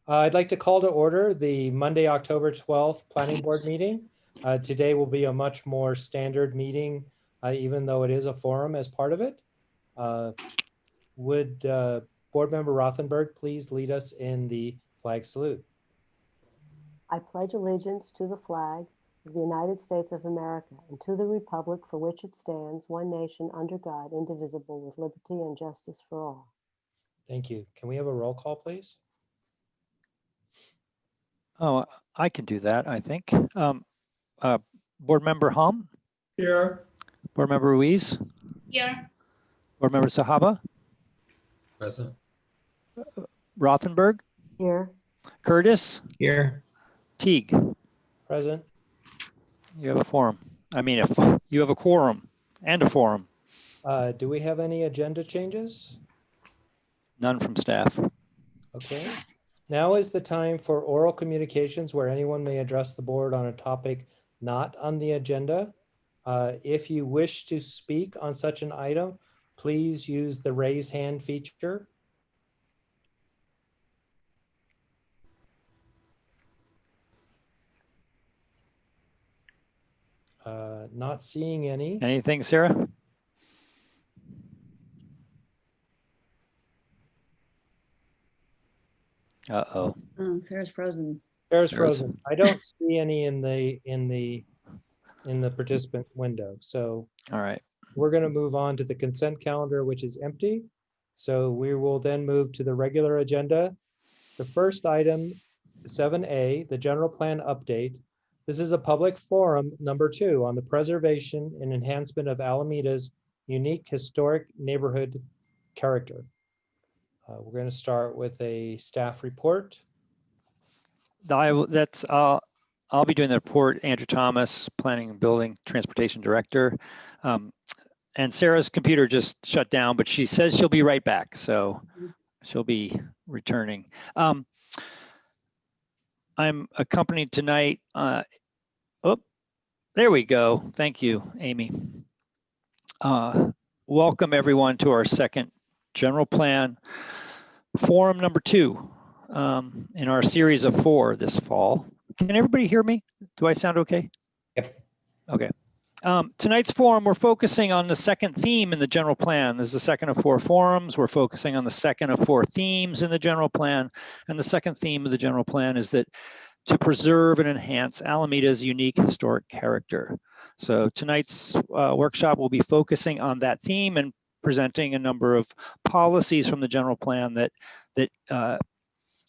I'd like to call to order the Monday, October 12th Planning Board meeting. Today will be a much more standard meeting, even though it is a forum as part of it. Would Board Member Rothenberg please lead us in the flag salute? I pledge allegiance to the flag of the United States of America and to the republic for which it stands, one nation under God, indivisible, with liberty and justice for all. Thank you. Can we have a roll call, please? Oh, I can do that, I think. Board Member Hom? Here. Board Member Ruiz? Here. Board Member Sahaba? Present. Rothenberg? Here. Curtis? Here. Teague? Present. You have a forum. You have a quorum and a forum. Do we have any agenda changes? None from staff. Okay. Now is the time for oral communications where anyone may address the board on a topic not on the agenda. If you wish to speak on such an item, please use the raise hand feature. Not seeing any. Anything, Sarah? Uh-oh. Oh, Sarah's frozen. Sarah's frozen. I don't see any in the participant window. So All right. we're going to move on to the consent calendar, which is empty. So we will then move to the regular agenda. The first item, 7A, the general plan update. This is a public forum, number 2, on the preservation and enhancement of Alameda's unique historic neighborhood character. We're going to start with a staff report. I'll be doing the report. Andrew Thomas, Planning and Building Transportation Director. And Sarah's computer just shut down, but she says she'll be right back. So she'll be returning. I'm accompanied tonight. There we go. Thank you, Amy. Welcome everyone to our second general plan forum number 2 in our series of 4 this fall. Can everybody hear me? Do I sound okay? Yep. Okay. Tonight's forum, we're focusing on the second theme in the general plan. This is the second of 4 forums. We're focusing on the second of 4 themes in the general plan. And the second theme of the general plan is that to preserve and enhance Alameda's unique historic character. So tonight's workshop will be focusing on that theme and presenting a number of policies from the general plan that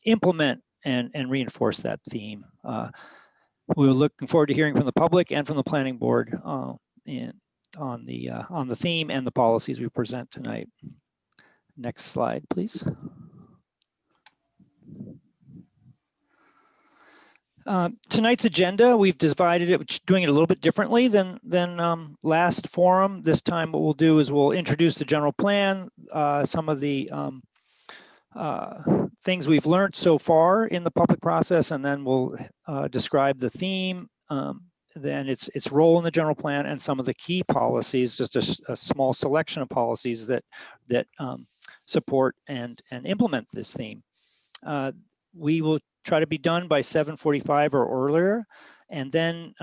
implement and reinforce that theme. We're looking forward to hearing from the public and from the planning board on the theme and the policies we present tonight. Next slide, please. Tonight's agenda, we've divided it, doing it a little bit differently than last forum. This time what we'll do is we'll introduce the general plan, some of the things we've learned so far in the public process, and then we'll describe the theme, then its role in the general plan, and some of the key policies, just a small selection of policies that support and implement this theme. We will try to be done by 7:45 or earlier, and then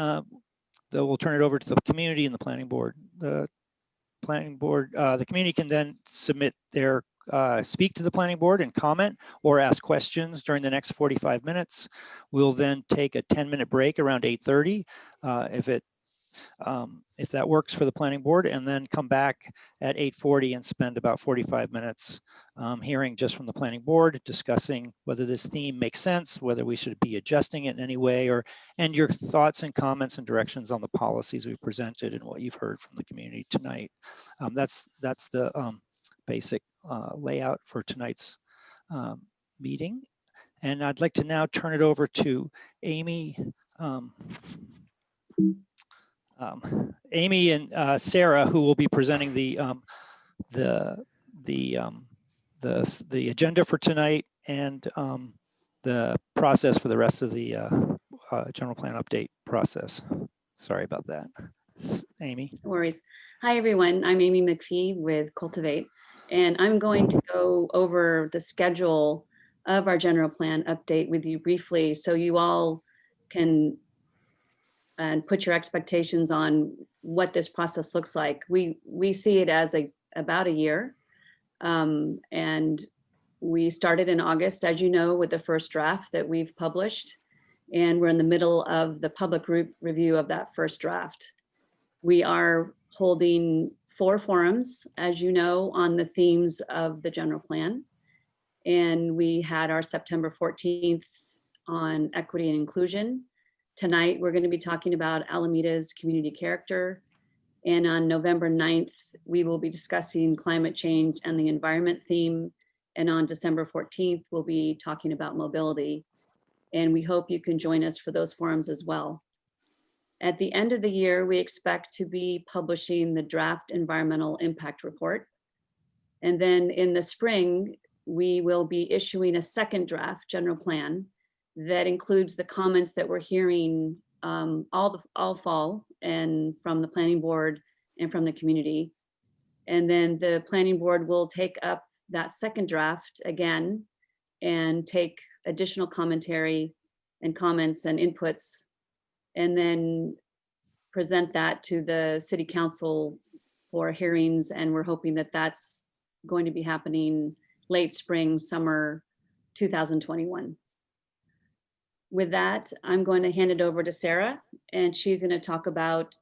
we'll turn it over to the community and the planning board. The community can then submit their speak to the planning board and comment or ask questions during the next 45 minutes. We'll then take a 10-minute break around 8:30 if that works for the planning board, and then come back at 8:40 and spend about 45 minutes hearing just from the planning board, discussing whether this theme makes sense, whether we should be adjusting it in any way, and your thoughts and comments and directions on the policies we presented and what you've heard from the community tonight. That's the basic layout for tonight's meeting. And I'd like to now turn it over to Amy. Amy and Sarah, who will be presenting the agenda for tonight and the process for the rest of the general plan update process. Sorry about that. Amy. No worries. Hi, everyone. I'm Amy McPhee with Cultivate, and I'm going to go over the schedule of our general plan update with you briefly so you all can put your expectations on what this process looks like. We see it as about a year. And we started in August, as you know, with the first draft that we've published. And we're in the middle of the public review of that first draft. We are holding 4 forums, as you know, on the themes of the general plan. And we had our September 14th on equity and inclusion. Tonight, we're going to be talking about Alameda's community character. And on November 9th, we will be discussing climate change and the environment theme. And on December 14th, we'll be talking about mobility. And we hope you can join us for those forums as well. At the end of the year, we expect to be publishing the draft environmental impact report. And then in the spring, we will be issuing a second draft general plan that includes the comments that we're hearing all fall and from the planning board and from the community. And then the planning board will take up that second draft again and take additional commentary and comments and inputs, and then present that to the city council for hearings. And we're hoping that that's going to be happening late spring, summer 2021. With that, I'm going to hand it over to Sarah, and she's going to talk about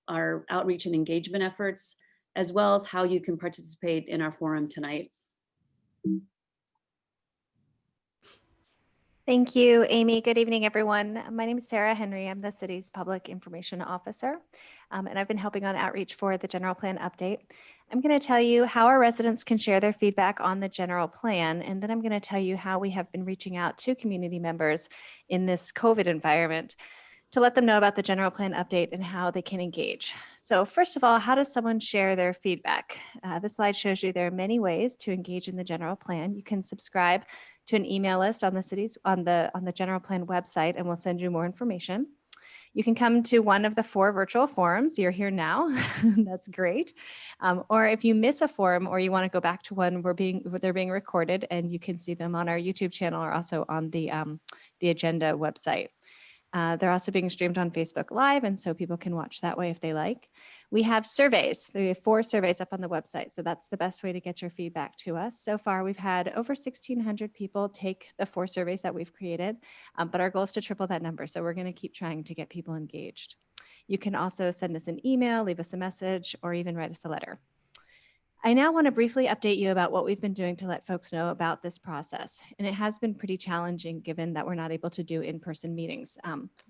our outreach and engagement efforts, as well as how you can participate in our forum tonight. Thank you, Amy. Good evening, everyone. My name is Sarah Henry. I'm the city's public information officer, and I've been helping on outreach for the general plan update. I'm going to tell you how our residents can share their feedback on the general plan, and then I'm going to tell you how we have been reaching out to community members in this COVID environment to let them know about the general plan update and how they can engage. So first of all, how does someone share their feedback? This slide shows you there are many ways to engage in the general plan. You can subscribe to an email list on the city's on the general plan website, and we'll send you more information. You can come to one of the 4 virtual forums. You're here now. That's great. Or if you miss a forum or you want to go back to one, they're being recorded, and you can see them on our YouTube channel or also on the agenda website. They're also being streamed on Facebook Live, and so people can watch that way if they like. We have surveys. We have 4 surveys up on the website, so that's the best way to get your feedback to us. So far, we've had over 1,600 people take the 4 surveys that we've created, but our goal is to triple that number, so we're going to keep trying to get people engaged. You can also send us an email, leave us a message, or even write us a letter. I now want to briefly update you about what we've been doing to let folks know about this process. And it has been pretty challenging given that we're not able to do in-person meetings.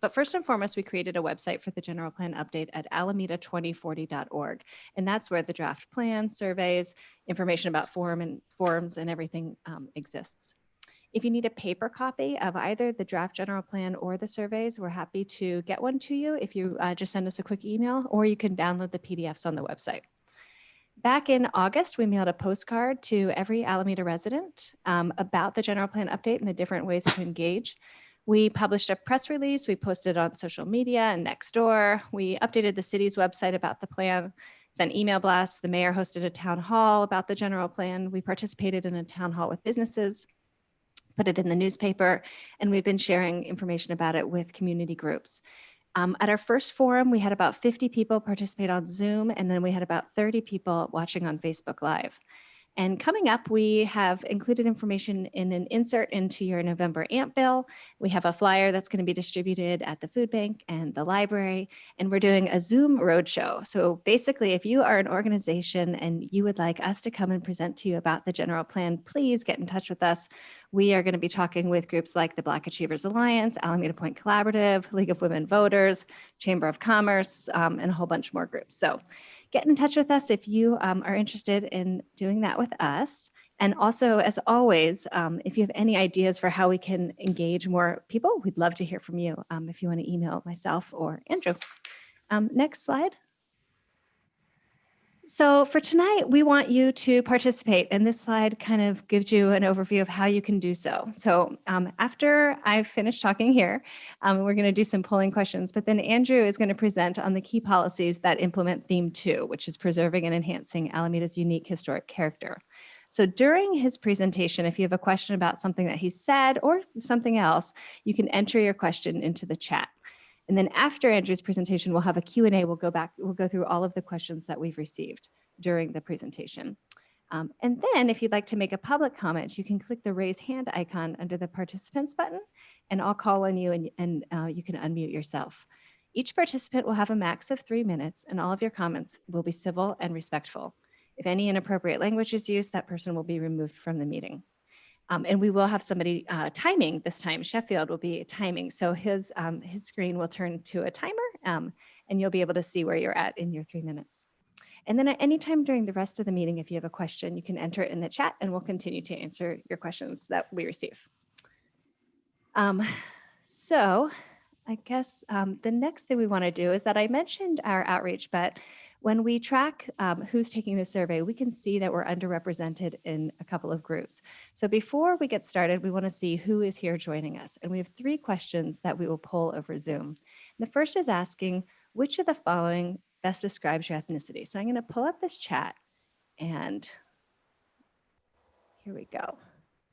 But first and foremost, we created a website for the general plan update at alameda2040.org. And that's where the draft plan, surveys, information about forums and everything exists. If you need a paper copy of either the draft general plan or the surveys, we're happy to get one to you if you just send us a quick email, or you can download the PDFs on the website. Back in August, we mailed a postcard to every Alameda resident about the general plan update and the different ways to engage. We published a press release, we posted on social media and Nextdoor. We updated the city's website about the plan, sent email blasts. The mayor hosted a town hall about the general plan. We participated in a town hall with businesses, put it in the newspaper, and we've been sharing information about it with community groups. At our first forum, we had about 50 people participate on Zoom, and then we had about 30 people watching on Facebook Live. And coming up, we have included information in an insert into your November AMP bill. We have a flyer that's going to be distributed at the food bank and the library, and we're doing a Zoom roadshow. So basically, if you are an organization and you would like us to come and present to you about the general plan, please get in touch with us. We are going to be talking with groups like the Black Achievers Alliance, Alameda Point Collaborative, League of Women Voters, Chamber of Commerce, and a whole bunch more groups. So get in touch with us if you are interested in doing that with us. And also, as always, if you have any ideas for how we can engage more people, we'd love to hear from you if you want to email myself or Andrew. Next slide. So for tonight, we want you to participate, and this slide kind of gives you an overview of how you can do so. So after I've finished talking here, we're going to do some polling questions, but then Andrew is going to present on the key policies that implement theme 2, which is preserving and enhancing Alameda's unique historic character. So during his presentation, if you have a question about something that he said or something else, you can enter your question into the chat. And then after Andrew's presentation, we'll have a Q&A. We'll go through all of the questions that we've received during the presentation. And then if you'd like to make a public comment, you can click the raise hand icon under the participants button, and I'll call on you and you can unmute yourself. Each participant will have a max of 3 minutes, and all of your comments will be civil and respectful. If any inappropriate language is used, that person will be removed from the meeting. And we will have somebody timing this time. Sheffield will be timing. So his screen will turn to a timer and you'll be able to see where you're at in your 3 minutes. And then at any time during the rest of the meeting, if you have a question, you can enter it in the chat and we'll continue to answer your questions that we receive. So I guess the next thing we want to do is that I mentioned our outreach, but when we track who's taking the survey, we can see that we're underrepresented in a couple of groups. So before we get started, we want to see who is here joining us. And we have 3 questions that we will poll over Zoom. The first is asking, which of the following best describes your ethnicity? So I'm going to pull up this chat and here we go.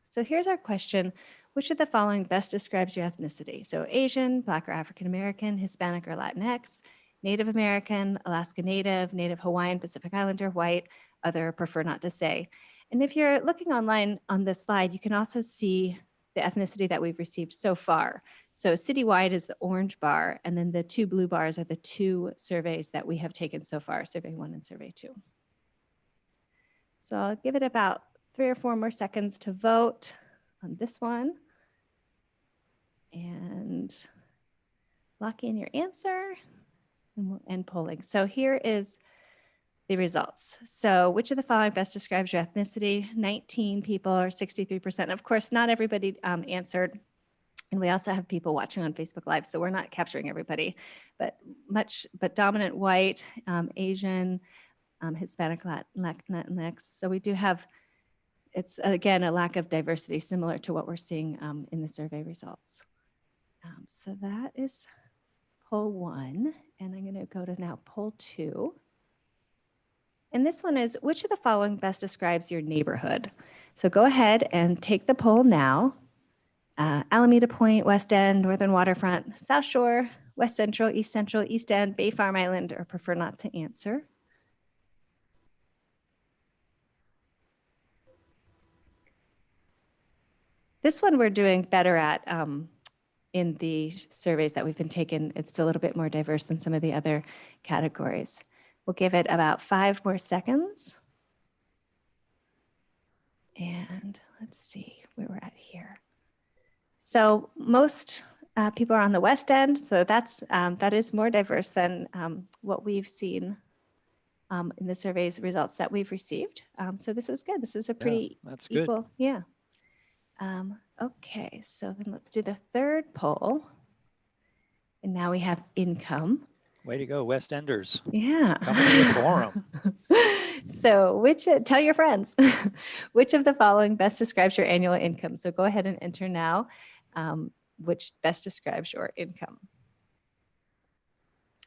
So here's our question. Which of the following best describes your ethnicity? So Asian, Black or African American, Hispanic or Latinx, Native American, Alaska Native, Native Hawaiian, Pacific Islander, white, other, prefer not to say. And if you're looking online on this slide, you can also see the ethnicity that we've received so far. So citywide is the orange bar, and then the 2 blue bars are the 2 surveys that we have taken so far, survey 1 and survey 2. So I'll give it about 3 or 4 more seconds to vote on this one. And lock in your answer and we'll end polling. So here is the results. So which of the following best describes your ethnicity? 19 people or 63%. Of course, not everybody answered. And we also have people watching on Facebook Live, so we're not capturing everybody, but dominant white, Asian, Hispanic, Latinx. So we do have, it's again, a lack of diversity similar to what we're seeing in the survey results. So that is poll 1, and I'm going to go to now poll 2. And this one is, which of the following best describes your neighborhood? So go ahead and take the poll now. Alameda Point, West End, Northern Waterfront, South Shore, West Central, East End, Bay Farm Island, or prefer not to answer. This one we're doing better at in the surveys that we've been taking. It's a little bit more diverse than some of the other categories. We'll give it about 5 more seconds. And let's see where we're at here. So most people are on the West End, so that is more diverse than what we've seen in the surveys results that we've received. So this is good. This is a pretty that's equal, good. yeah. Okay, so then let's do the 3rd poll. And now we have income. Way to go, West Enders. Yeah. Coming to the forum. So tell your friends, which of the following best describes your annual income? So go ahead and enter now, which best describes your income.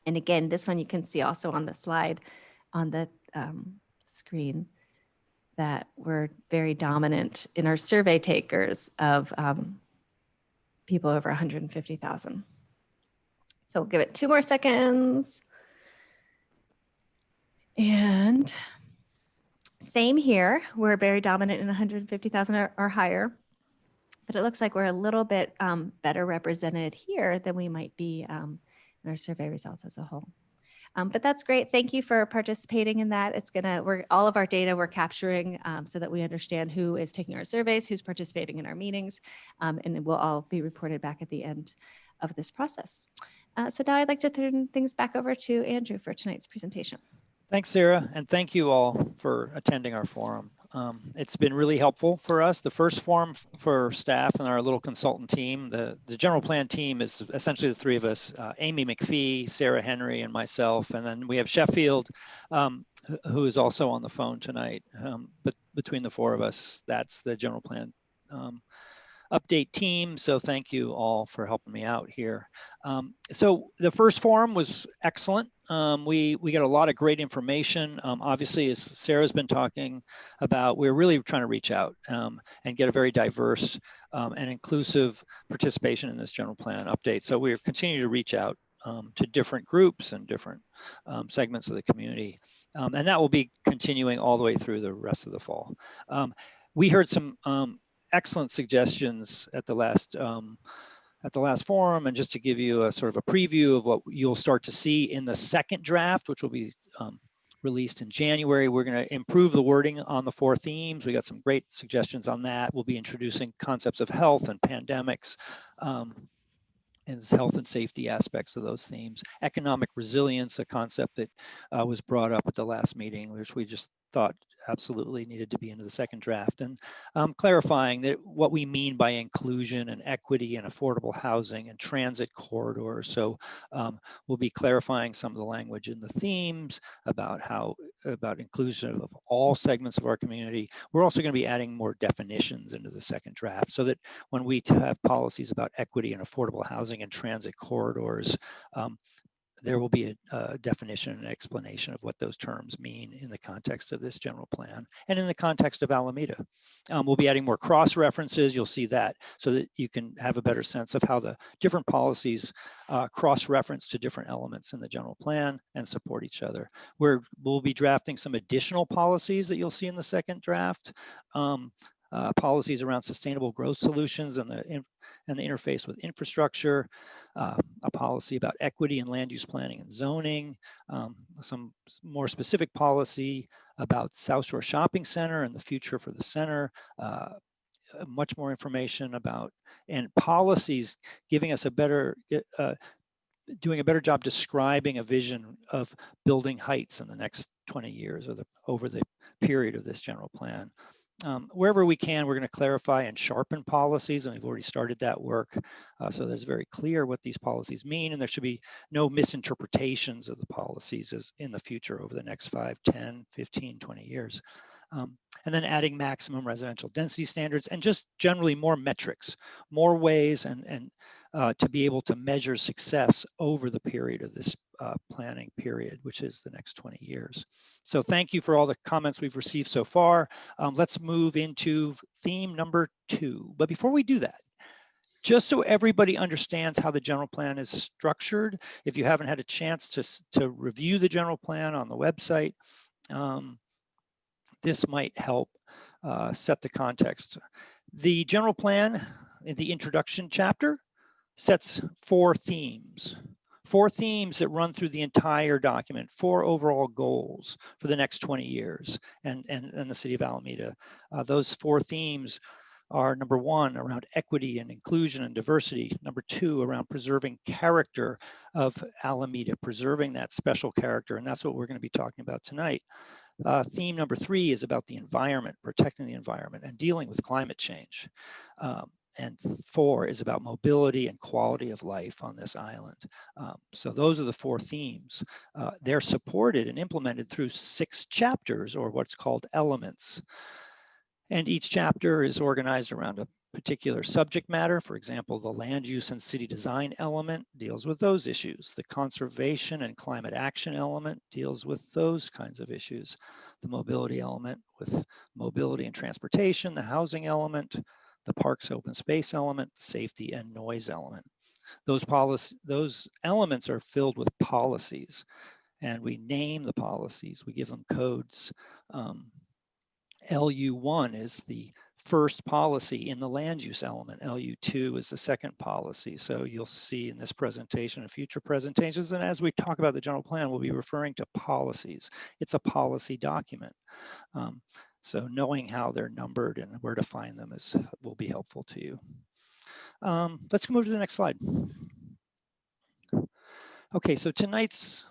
And again, this one you can see also on the slide on the screen that we're very dominant in our survey takers of people over 150,000. So we'll give it 2 more seconds. And same here, we're very dominant in 150,000 or higher, but it looks like we're a little bit better represented here than we might be in our survey results as a whole. But that's great. Thank you for participating in that. It's all of our data we're capturing so that we understand who is taking our surveys, who's participating in our meetings, and it will all be reported back at the end of this process. So now I'd like to turn things back over to Andrew for tonight's presentation. Thanks, Sarah, and thank you all for attending our forum. It's been really helpful for us. The first forum for staff and our little consultant team, the general plan team is essentially the 3 of us, Amy McPhee, Sarah Henry, and myself. And then we have Sheffield, who is also on the phone tonight. But between the 4 of us, that's the general plan update team. So thank you all for helping me out here. So the first forum was excellent. We got a lot of great information. Obviously, as Sarah's been talking about, we're really trying to reach out and get a very diverse and inclusive participation in this general plan update. So we're continuing to reach out to different groups and different segments of the community. And that will be continuing all the way through the rest of the fall. We heard some excellent suggestions at the last forum, and just to give you a sort of a preview of what you'll start to see in the second draft, which will be released in January, we're going to improve the wording on the 4 themes. We got some great suggestions on that. We'll be introducing concepts of health and pandemics, and health and safety aspects of those themes. Economic resilience, a concept that was brought up at the last meeting, which we just thought absolutely needed to be into the second draft, and clarifying that what we mean by inclusion and equity and affordable housing and transit corridors. So we'll be clarifying some of the language in the themes about inclusion of all segments of our community. We're also going to be adding more definitions into the second draft, so that when we have policies about equity and affordable housing and transit corridors, there will be a definition and explanation of what those terms mean in the context of this general plan and in the context of Alameda. We'll be adding more cross references. You'll see that, so that you can have a better sense of how the different policies cross reference to different elements in the general plan and support each other. We'll be drafting some additional policies that you'll see in the second draft. Policies around sustainable growth solutions and the interface with infrastructure, a policy about equity and land use planning and zoning, some more specific policy about South Shore Shopping Center and the future for the center, much more information about, and policies giving us a better, doing a better job describing a vision of building heights in the next 20 years or over the period of this general plan. Wherever we can, we're going to clarify and sharpen policies, and we've already started that work. So there's very clear what these policies mean, and there should be no misinterpretations of the policies as in the future over the next 5, 10, 15, 20 years. And then adding maximum residential density standards and just generally more metrics, more ways and to be able to measure success over the period of this planning period, which is the next 20 years. So thank you for all the comments we've received so far. Let's move into theme number 2. But before we do that, just so everybody understands how the general plan is structured, if you haven't had a chance to review the general plan on the website, this might help set the context. The general plan in the introduction chapter sets 4 themes. 4 themes that run through the entire document, 4 overall goals for the next 20 years and the city of Alameda. Those 4 themes are: number 1, around equity and inclusion and diversity; number 2, around preserving character of Alameda, preserving that special character, and that's what we're going to be talking about tonight. Theme number 3 is about the environment, protecting the environment and dealing with climate change. And 4 is about mobility and quality of life on this island. So those are the 4 themes. They're supported and implemented through 6 chapters, or what's called elements. And each chapter is organized around a particular subject matter. For example, the land use and city design element deals with those issues. The conservation and climate action element deals with those kinds of issues. The mobility element with mobility and transportation, the housing element, the parks open space element, the safety and noise element. Those elements are filled with policies, and we name the policies, we give them codes. LU1 is the first policy in the land use element. LU2 is the second policy. So you'll see in this presentation and future presentations, and as we talk about the general plan, we'll be referring to policies. It's a policy document. So knowing how they're numbered and where to find them will be helpful to you. Let's move to the next slide. Okay, so tonight's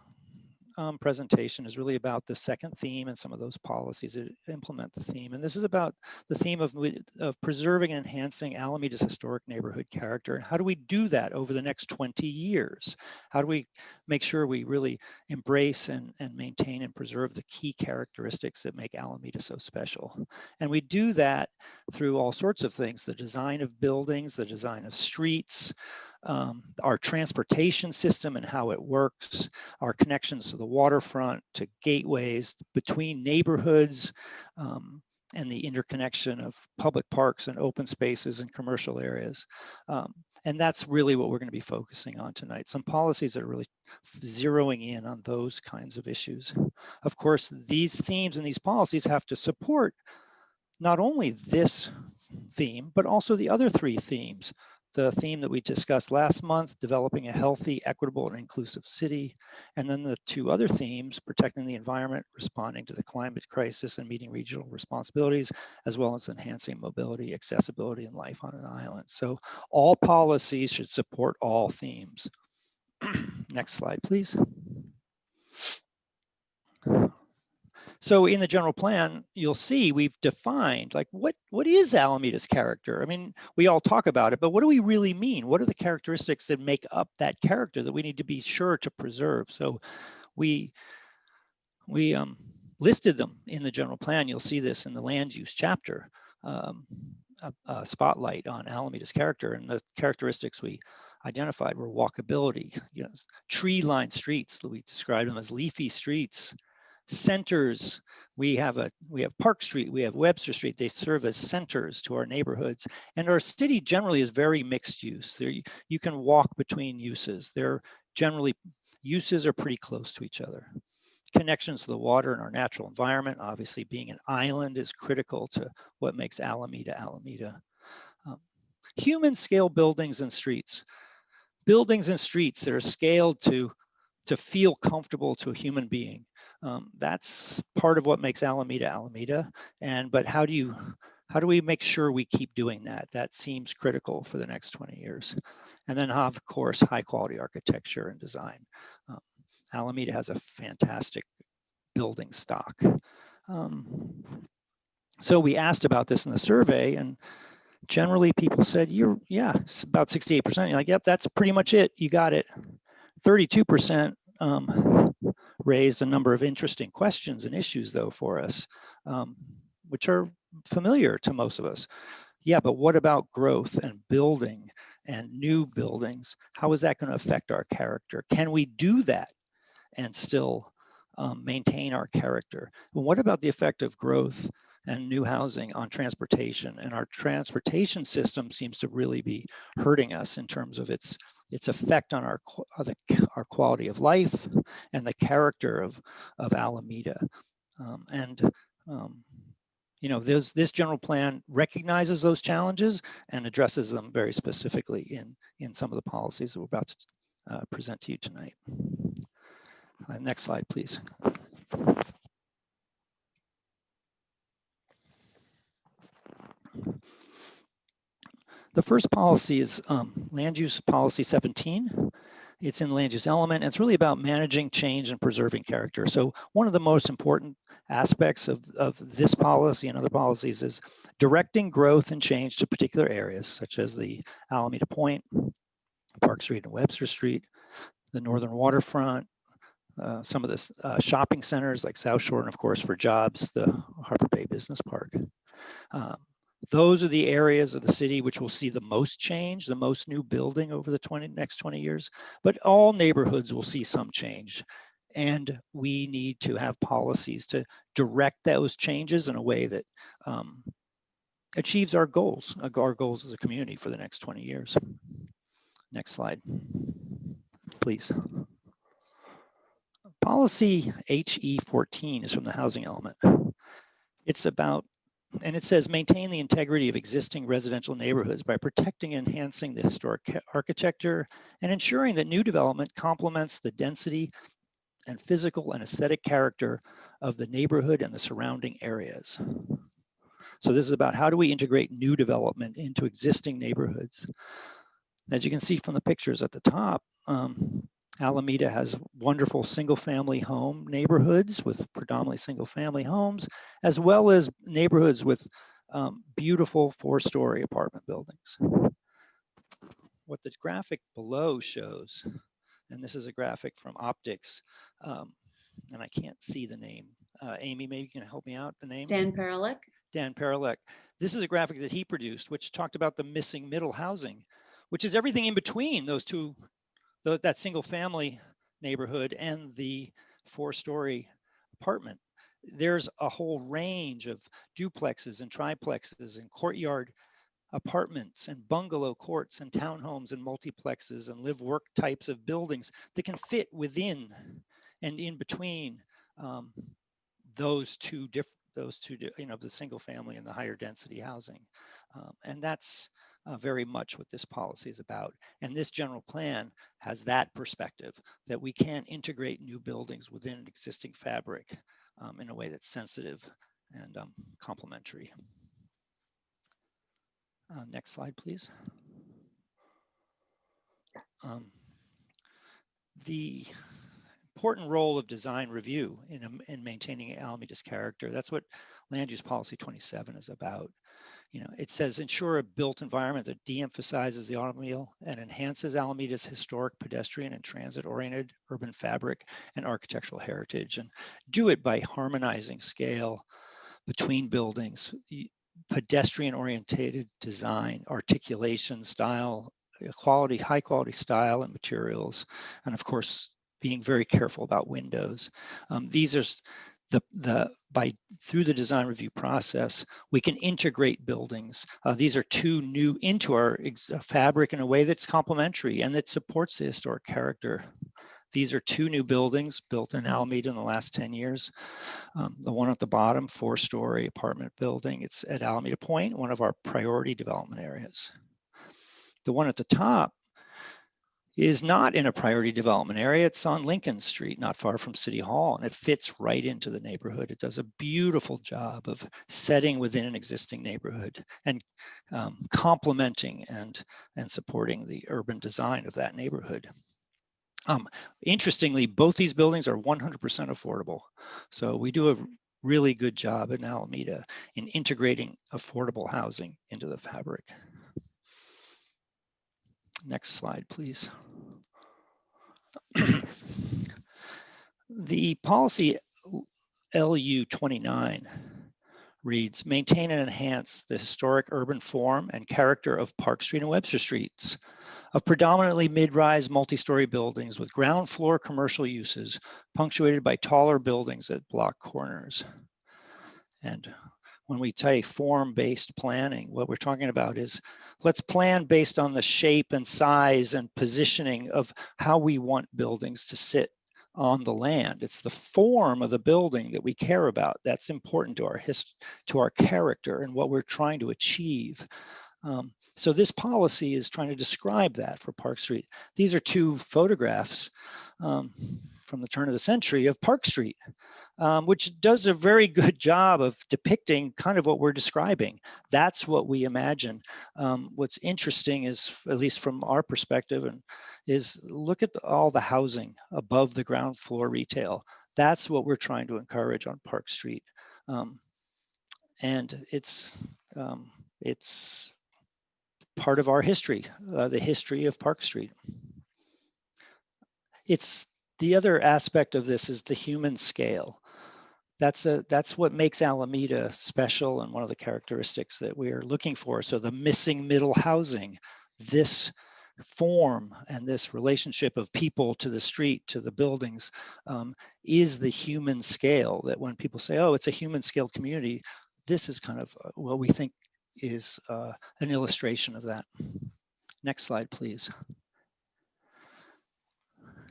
presentation is really about the second theme and some of those policies that implement the theme. And this is about the theme of preserving and enhancing Alameda's historic neighborhood character. And how do we do that over the next 20 years? How do we make sure we really embrace and maintain and preserve the key characteristics that make Alameda so special? And we do that through all sorts of things: the design of buildings, the design of streets, our transportation system and how it works, our connections to the waterfront, to gateways, between neighborhoods, and the interconnection of public parks and open spaces and commercial areas. And that's really what we're going to be focusing on tonight. Some policies that are really zeroing in on those kinds of issues. Of course, these themes and these policies have to support not only this theme, but also the other three themes. The theme that we discussed last month, developing a healthy, equitable, and inclusive city. And then the two other themes, protecting the environment, responding to the climate crisis, and meeting regional responsibilities, as well as enhancing mobility, accessibility, and life on an island. So all policies should support all themes. Next slide, please. So in the general plan, you'll see we've defined like what is Alameda's character? I mean, we all talk about it, but what do we really mean? What are the characteristics that make up that character that we need to be sure to preserve? So we listed them in the general plan. You'll see this in the land use chapter, a spotlight on Alameda's character, and the characteristics we identified were walkability, tree-lined streets. We described them as leafy streets. Centers, we have Park Street, we have Webster Street. They serve as centers to our neighborhoods, and our city generally is very mixed use. There, you can walk between uses. They're generally, uses are pretty close to each other. Connections to the water and our natural environment, obviously being an island is critical to what makes Alameda, Alameda. Human scale buildings and streets. Buildings and streets that are scaled to feel comfortable to a human being. That's part of what makes Alameda, Alameda. But how do we make sure we keep doing that? That seems critical for the next 20 years. And then of course, high quality architecture and design. Alameda has a fantastic building stock. So we asked about this in the survey, and generally people said, yeah, it's about 68%. You're like, yep, that's pretty much it. You got it. 32% raised a number of interesting questions and issues though for us, which are familiar to most of us. Yeah, but what about growth and building and new buildings? How is that going to affect our character? Can we do that and still maintain our character? And what about the effect of growth and new housing on transportation? And our transportation system seems to really be hurting us in terms of its effect on our quality of life and the character of Alameda. This general plan recognizes those challenges and addresses them very specifically in some of the policies that we're about to present to you tonight. Next slide, please. The first policy is Land Use Policy 17. It's in land use element. And it's really about managing change and preserving character. So one of the most important aspects of this policy and other policies is directing growth and change to particular areas, such as the Alameda Point, Park Street and Webster Street, the Northern Waterfront, some of the shopping centers like South Shore, and of course for jobs, the Harbor Bay Business Park. Those are the areas of the city which will see the most change, the most new building over the next 20 years, but all neighborhoods will see some change. And we need to have policies to direct those changes in a way that achieves our goals as a community for the next 20 years. Next slide, please. Policy HE14 is from the housing element. It's about, and it says, maintain the integrity of existing residential neighborhoods by protecting and enhancing the historic architecture and ensuring that new development complements the density and physical and aesthetic character of the neighborhood and the surrounding areas. So this is about how do we integrate new development into existing neighborhoods. As you can see from the pictures at the top, Alameda has wonderful single-family home neighborhoods with predominantly single-family homes, as well as neighborhoods with beautiful four-story apartment buildings. What the graphic below shows, and this is a graphic from Optics, and I can't see the name. Amy, maybe you can help me out, the name? Dan Paralek. Dan Paralek. This is a graphic that he produced, which talked about the missing middle housing, which is everything in between those two, that single family neighborhood and the 4-story apartment. There's a whole range of duplexes and triplexes and courtyard apartments and bungalow courts and townhomes and multiplexes and live work types of buildings that can fit within and in between those two, the single family and the higher density housing. And that's very much what this policy is about. And this general plan has that perspective, that we can integrate new buildings within an existing fabric in a way that's sensitive and complementary. Next slide, please. The important role of design review in maintaining Alameda's character. That's what Land Use Policy 27 is about. It says ensure a built environment that de-emphasizes the automobile and enhances Alameda's historic, pedestrian, and transit-oriented urban fabric and architectural heritage, and do it by harmonizing scale between buildings, pedestrian-oriented design, articulation, style, quality, high quality style and materials, and of course, being very careful about windows. These are through the design review process, we can integrate buildings. These are two new into our fabric in a way that's complementary and that supports the historic character. These are two new buildings built in Alameda in the last 10 years. The one at the bottom, 4-story apartment building, it's at Alameda Point, one of our priority development areas. The one at the top is not in a priority development area. It's on Lincoln Street, not far from City Hall, and it fits right into the neighborhood. It does a beautiful job of setting within an existing neighborhood and complementing and supporting the urban design of that neighborhood. Interestingly, both these buildings are 100% affordable. So we do a really good job in Alameda in integrating affordable housing into the fabric. Next slide, please. The policy LU 29 reads, maintain and enhance the historic urban form and character of Park Street and Webster Streets, of predominantly mid-rise multi-story buildings with ground floor commercial uses, punctuated by taller buildings at block corners. And when we say form-based planning, what we're talking about is let's plan based on the shape and size and positioning of how we want buildings to sit on the land. It's the form of the building that we care about. That's important to our character and what we're trying to achieve. So this policy is trying to describe that for Park Street. These are two photographs from the turn of the century of Park Street, which does a very good job of depicting kind of what we're describing. That's what we imagine. What's interesting is, at least from our perspective, is look at all the housing above the ground floor retail. That's what we're trying to encourage on Park Street. And it's part of our history, the history of Park Street. The other aspect of this is the human scale. That's what makes Alameda special and one of the characteristics that we are looking for. So the missing middle housing, this form and this relationship of people to the street, to the buildings, is the human scale, that when people say, oh, it's a human scale community, this is kind of what we think is an illustration of that. Next slide, please.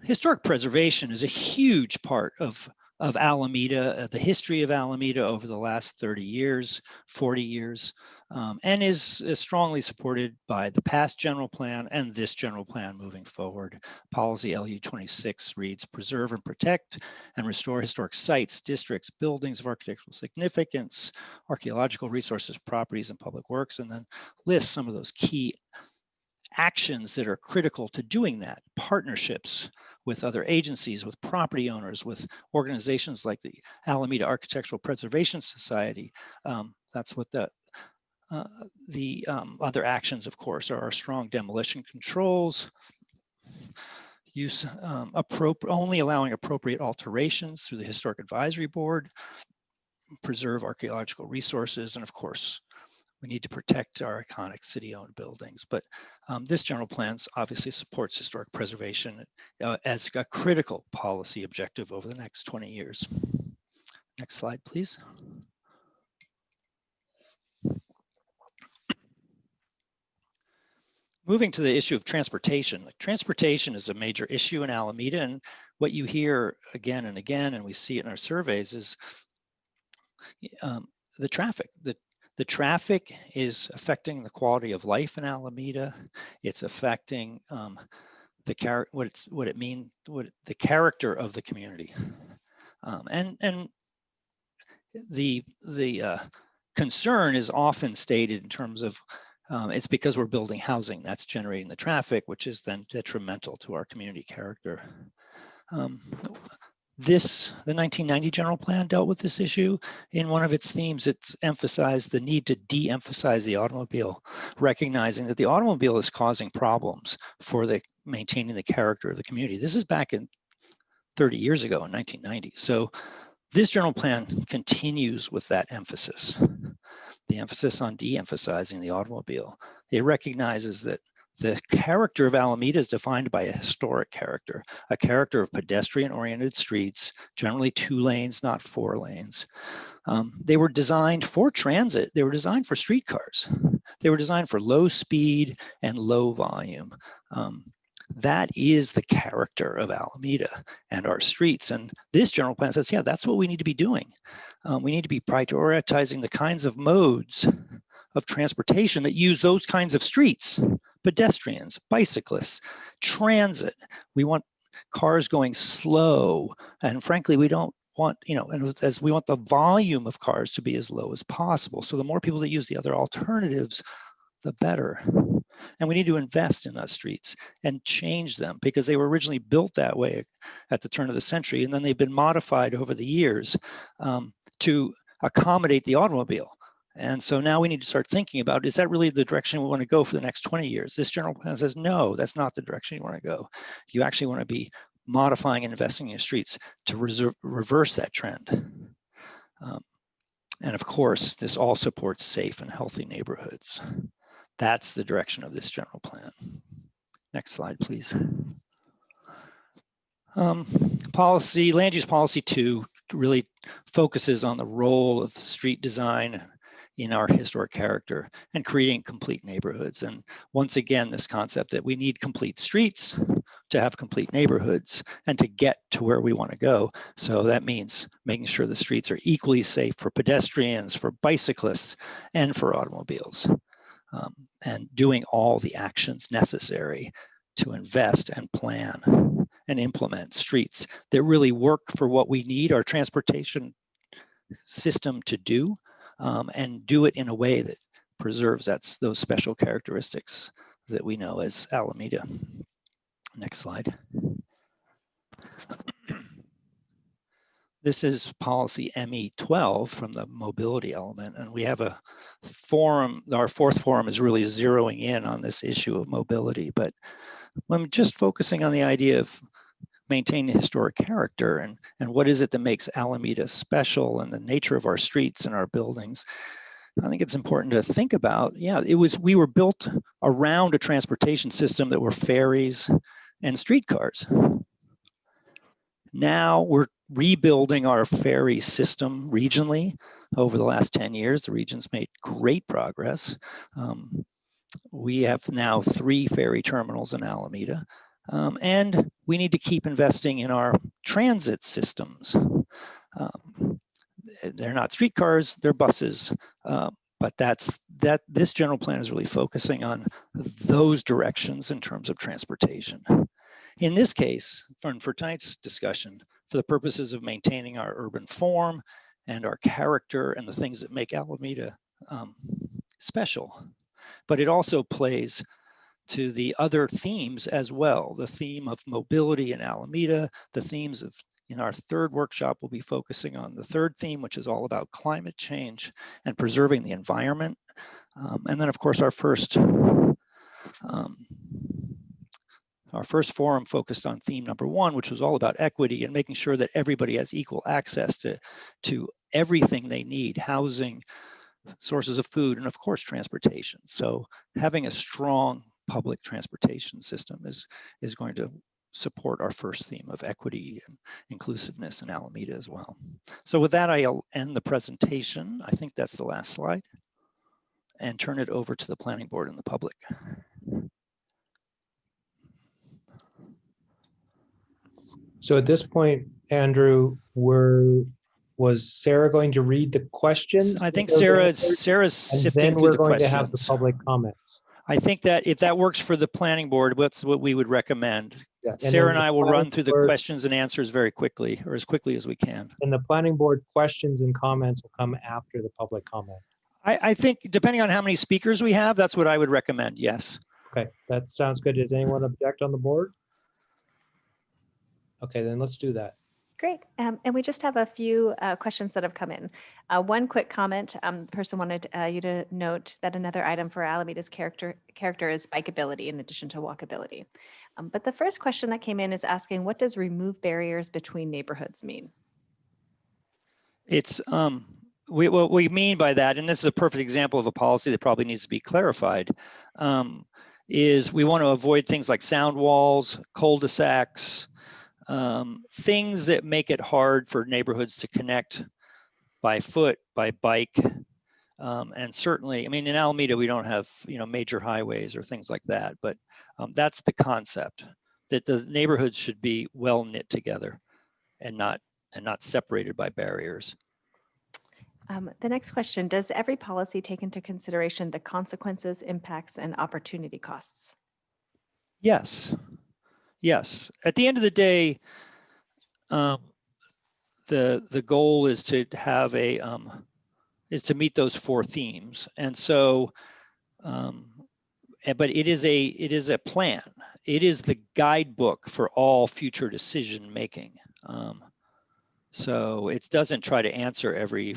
Historic preservation is a huge part of Alameda, the history of Alameda over the last 30 years, 40 years, and is strongly supported by the past general plan and this general plan moving forward. Policy LU 26 reads, preserve and protect and restore historic sites, districts, buildings of architectural significance, archaeological resources, properties, and public works, and then lists some of those key actions that are critical to doing that. Partnerships with other agencies, with property owners, with organizations like the Alameda Architectural Preservation Society. That's what the other actions, of course, are our strong demolition controls, use only allowing appropriate alterations through the Historic Advisory Board, preserve archaeological resources, and of course, We need to protect our iconic city-owned buildings. But this general plan obviously supports historic preservation as a critical policy objective over the next 20 years. Next slide, please. Moving to the issue of transportation. Transportation is a major issue in Alameda, and what you hear again and again, and we see it in our surveys, is the traffic. The traffic is affecting the quality of life in Alameda. It's affecting the character of the community, and the concern is often stated in terms of it's because we're building housing that's generating the traffic, which is then detrimental to our community character. The 1990 general plan dealt with this issue. In one of its themes, it's emphasized the need to de-emphasize the automobile, recognizing that the automobile is causing problems for maintaining the character of the community. This is back in 30 years ago in 1990. So this general plan continues with that emphasis, the emphasis on de-emphasizing the automobile. It recognizes that the character of Alameda is defined by a historic character, a character of pedestrian-oriented streets, generally 2 lanes, not 4 lanes. They were designed for transit. They were designed for streetcars. They were designed for low speed and low volume. That is the character of Alameda and our streets. And this general plan says, yeah, that's what we need to be doing. We need to be prioritizing the kinds of modes of transportation that use those kinds of streets: pedestrians, bicyclists, transit. We want cars going slow. And frankly, we don't want, as we want the volume of cars to be as low as possible. So the more people that use the other alternatives, the better. And we need to invest in those streets and change them, because they were originally built that way at the turn of the century, and then they've been modified over the years to accommodate the automobile. And so now we need to start thinking about, is that really the direction we want to go for the next 20 years? This general plan says, no, that's not the direction you want to go. You actually want to be modifying and investing in your streets to reverse that trend. And of course, this all supports safe and healthy neighborhoods. That's the direction of this general plan. Next slide, please. Land use policy 2 really focuses on the role of street design in our historic character and creating complete neighborhoods. And once again, this concept that we need complete streets to have complete neighborhoods and to get to where we want to go. So that means making sure the streets are equally safe for pedestrians, for bicyclists, and for automobiles. And doing all the actions necessary to invest and plan and implement streets that really work for what we need our transportation system to do, and do it in a way that preserves those special characteristics that we know as Alameda. Next slide. This is policy ME12 from the mobility element, and we have a forum. Our 4th forum is really zeroing in on this issue of mobility, but I'm just focusing on the idea of maintaining historic character and what is it that makes Alameda special and the nature of our streets and our buildings. I think it's important to think about, we were built around a transportation system that were ferries and streetcars. Now we're rebuilding our ferry system regionally. Over the last 10 years, the region's made great progress. We have now 3 ferry terminals in Alameda, and we need to keep investing in our transit systems. They're not streetcars, they're buses, but this general plan is really focusing on those directions in terms of transportation. In this case, for tonight's discussion, for the purposes of maintaining our urban form and our character and the things that make Alameda special, but it also plays to the other themes as well. The theme of mobility in Alameda, the themes of, in our 3rd workshop, we'll be focusing on the 3rd theme, which is all about climate change and preserving the environment. And then of course, our first forum focused on theme number 1, which was all about equity and making sure that everybody has equal access to everything they need: housing, sources of food, and of course, transportation. So having a strong public transportation system is going to support our first theme of equity and inclusiveness in Alameda as well. So with that, I'll end the presentation. I think that's the last slide, and turn it over to the planning board and the public. So at this point, Andrew, was Sarah going to read the questions? I think that those Sarah's answered? And sifting then through we're the going to have the questions. public comments. I think that if that works for the planning board, that's what we would recommend. Yeah, and Sarah then and the I will planning run through the board- questions and answers very quickly, or as quickly as we can. And the planning board questions and comments will come after the public comment. I think depending on how many speakers we have, that's what I would recommend, yes. Okay, that sounds good. Does anyone object on the board? Okay, then let's do that. Great. And we just have a few questions that have come in. One quick comment, the person wanted you to note that another item for Alameda's character is bikeability in addition to walkability. But the first question that came in is asking, what does remove barriers between neighborhoods mean? It's what we mean by that, and this is a perfect example of a policy that probably needs to be clarified, is we want to avoid things like sound walls, cul-de-sacs, things that make it hard for neighborhoods to connect by foot, by bike, and certainly, I mean, in Alameda we don't have major highways or things like that, but that's the concept, that the neighborhoods should be well knit together and not separated by barriers. The next question, does every policy take into consideration the consequences, impacts, and opportunity costs? Yes. Yes. At the end of the day, the goal is to have is to meet those four themes. And so, but it is a plan. It is the guidebook for all future decision making. So it doesn't try to answer every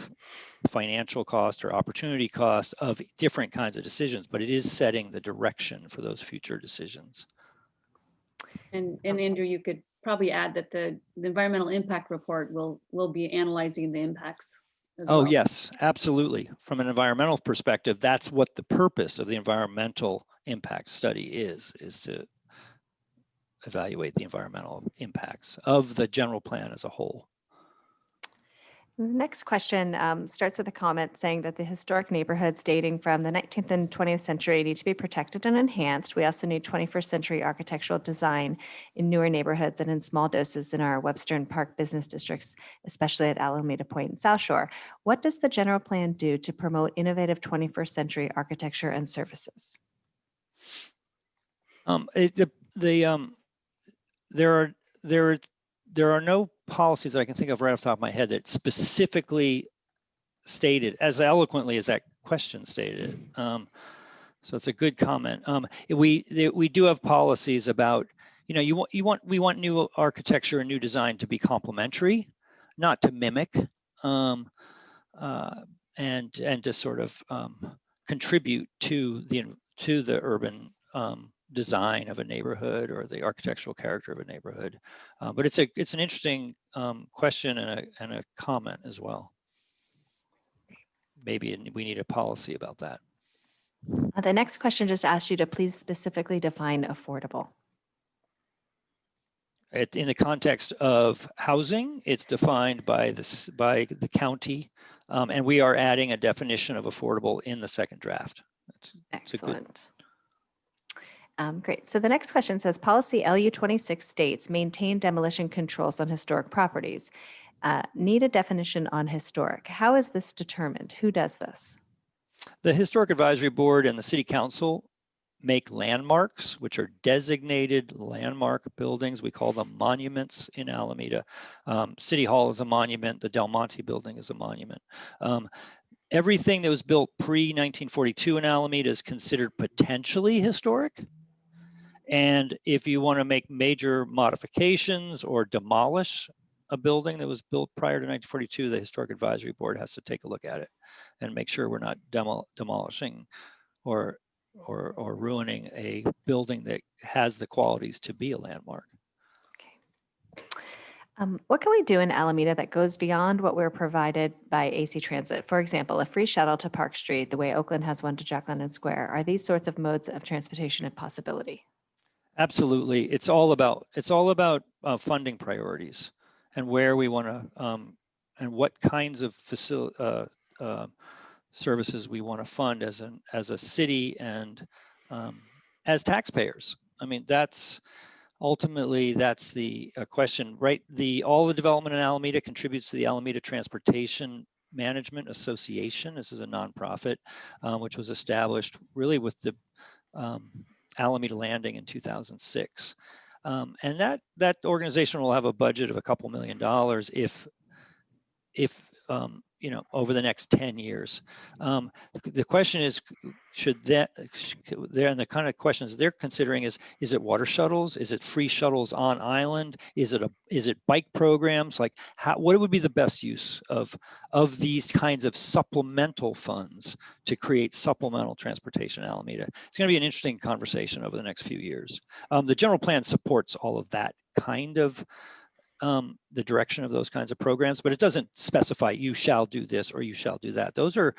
financial cost or opportunity cost of different kinds of decisions, but it is setting the direction for those future decisions. And Andrew, you could probably add that the environmental impact report will be analyzing the impacts as well. Oh, yes, absolutely. From an environmental perspective, that's what the purpose of the environmental impact study is to evaluate the environmental impacts of the general plan as a whole. The next question starts with a comment saying that the historic neighborhoods dating from the 19th and 20th century need to be protected and enhanced. We also need 21st century architectural design in newer neighborhoods and in small doses in our Webster and Park business districts, especially at Alameda Point and South Shore. What does the general plan do to promote innovative 21st century architecture and services? There are no policies that I can think of right off the top of my head that specifically stated as eloquently as that question stated. So it's a good comment. We do have policies about, we want new architecture and new design to be complementary, not to mimic, and to sort of contribute to the urban design of a neighborhood or the architectural character of a neighborhood. But it's an interesting question and a comment as well. Maybe we need a policy about that. The next question just asked you to please specifically define affordable. In the context of housing, it's defined by the county, and we are adding a definition of affordable in the second draft. Excellent. Great. So the next question says, policy LU26 states maintain demolition controls on historic properties. Need a definition on historic. How is this determined? Who does this? The Historic Advisory Board and the City Council make landmarks, which are designated landmark buildings. We call them monuments in Alameda. City Hall is a monument. The Del Monte building is a monument. Everything that was built pre-1942 in Alameda is considered potentially historic. And if you want to make major modifications or demolish a building that was built prior to 1942, the Historic Advisory Board has to take a look at it and make sure we're not demolishing or ruining a building that has the qualities to be a landmark. What can we do in Alameda that goes beyond what we're provided by AC Transit? For example, a free shuttle to Park Street, the way Oakland has one to Jack London Square. Are these sorts of modes of transportation a possibility? Absolutely. It's all about funding priorities and where we want to and what kinds of services we want to fund as a city and as taxpayers. I mean, ultimately that's the question, right? All the development in Alameda contributes to the Alameda Transportation Management Association. This is a nonprofit which was established really with the Alameda Landing in 2006. And that organization will have a budget of a couple $1 million if over the next 10 years. The question is, and the kind of questions they're considering is it water shuttles? Is it free shuttles on island? Is it bike programs? Like what would be the best use of these kinds of supplemental funds to create supplemental transportation in Alameda? It's going to be an interesting conversation over the next few years. The general plan supports all of that kind of the direction of those kinds of programs, but it doesn't specify you shall do this or you shall do that. Those are